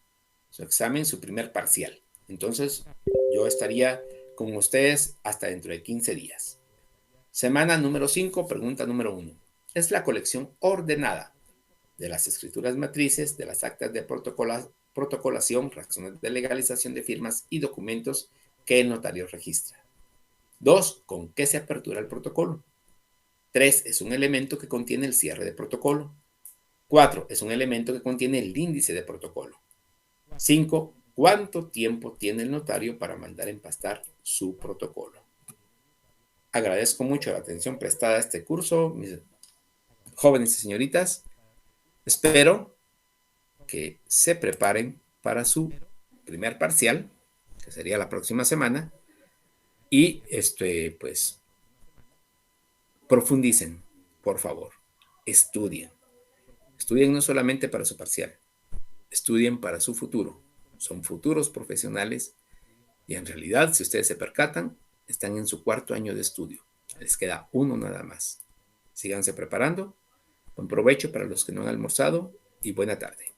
su primer parcial. Entonces, yo estaría con ustedes hasta dentro de 15 días. Semana número 5, pregunta número 1. Es la colección ordenada de las escrituras matrices, de las actas de protocolación, razones de legalización de firmas y documentos que el notario registra. 2. ¿Con qué se apertura el protocolo? 3. Es un elemento que contiene el cierre de protocolo. 4. Es un elemento que contiene el índice de protocolo. 5. ¿Cuánto tiempo tiene el notario para mandar empastar su protocolo? Agradezco mucho la atención prestada a este curso, mis jóvenes y señoritas. Espero que se preparen para su primer parcial, que sería la próxima semana, y pues profundicen, por favor, estudien. Estudien no solamente para su parcial, estudien para su futuro. Son futuros profesionales y en realidad, si ustedes se percatan, están en su 4º año de estudio. Les queda uno nada más. Síganse preparando. Buen provecho para los que no han almorzado y buena tarde.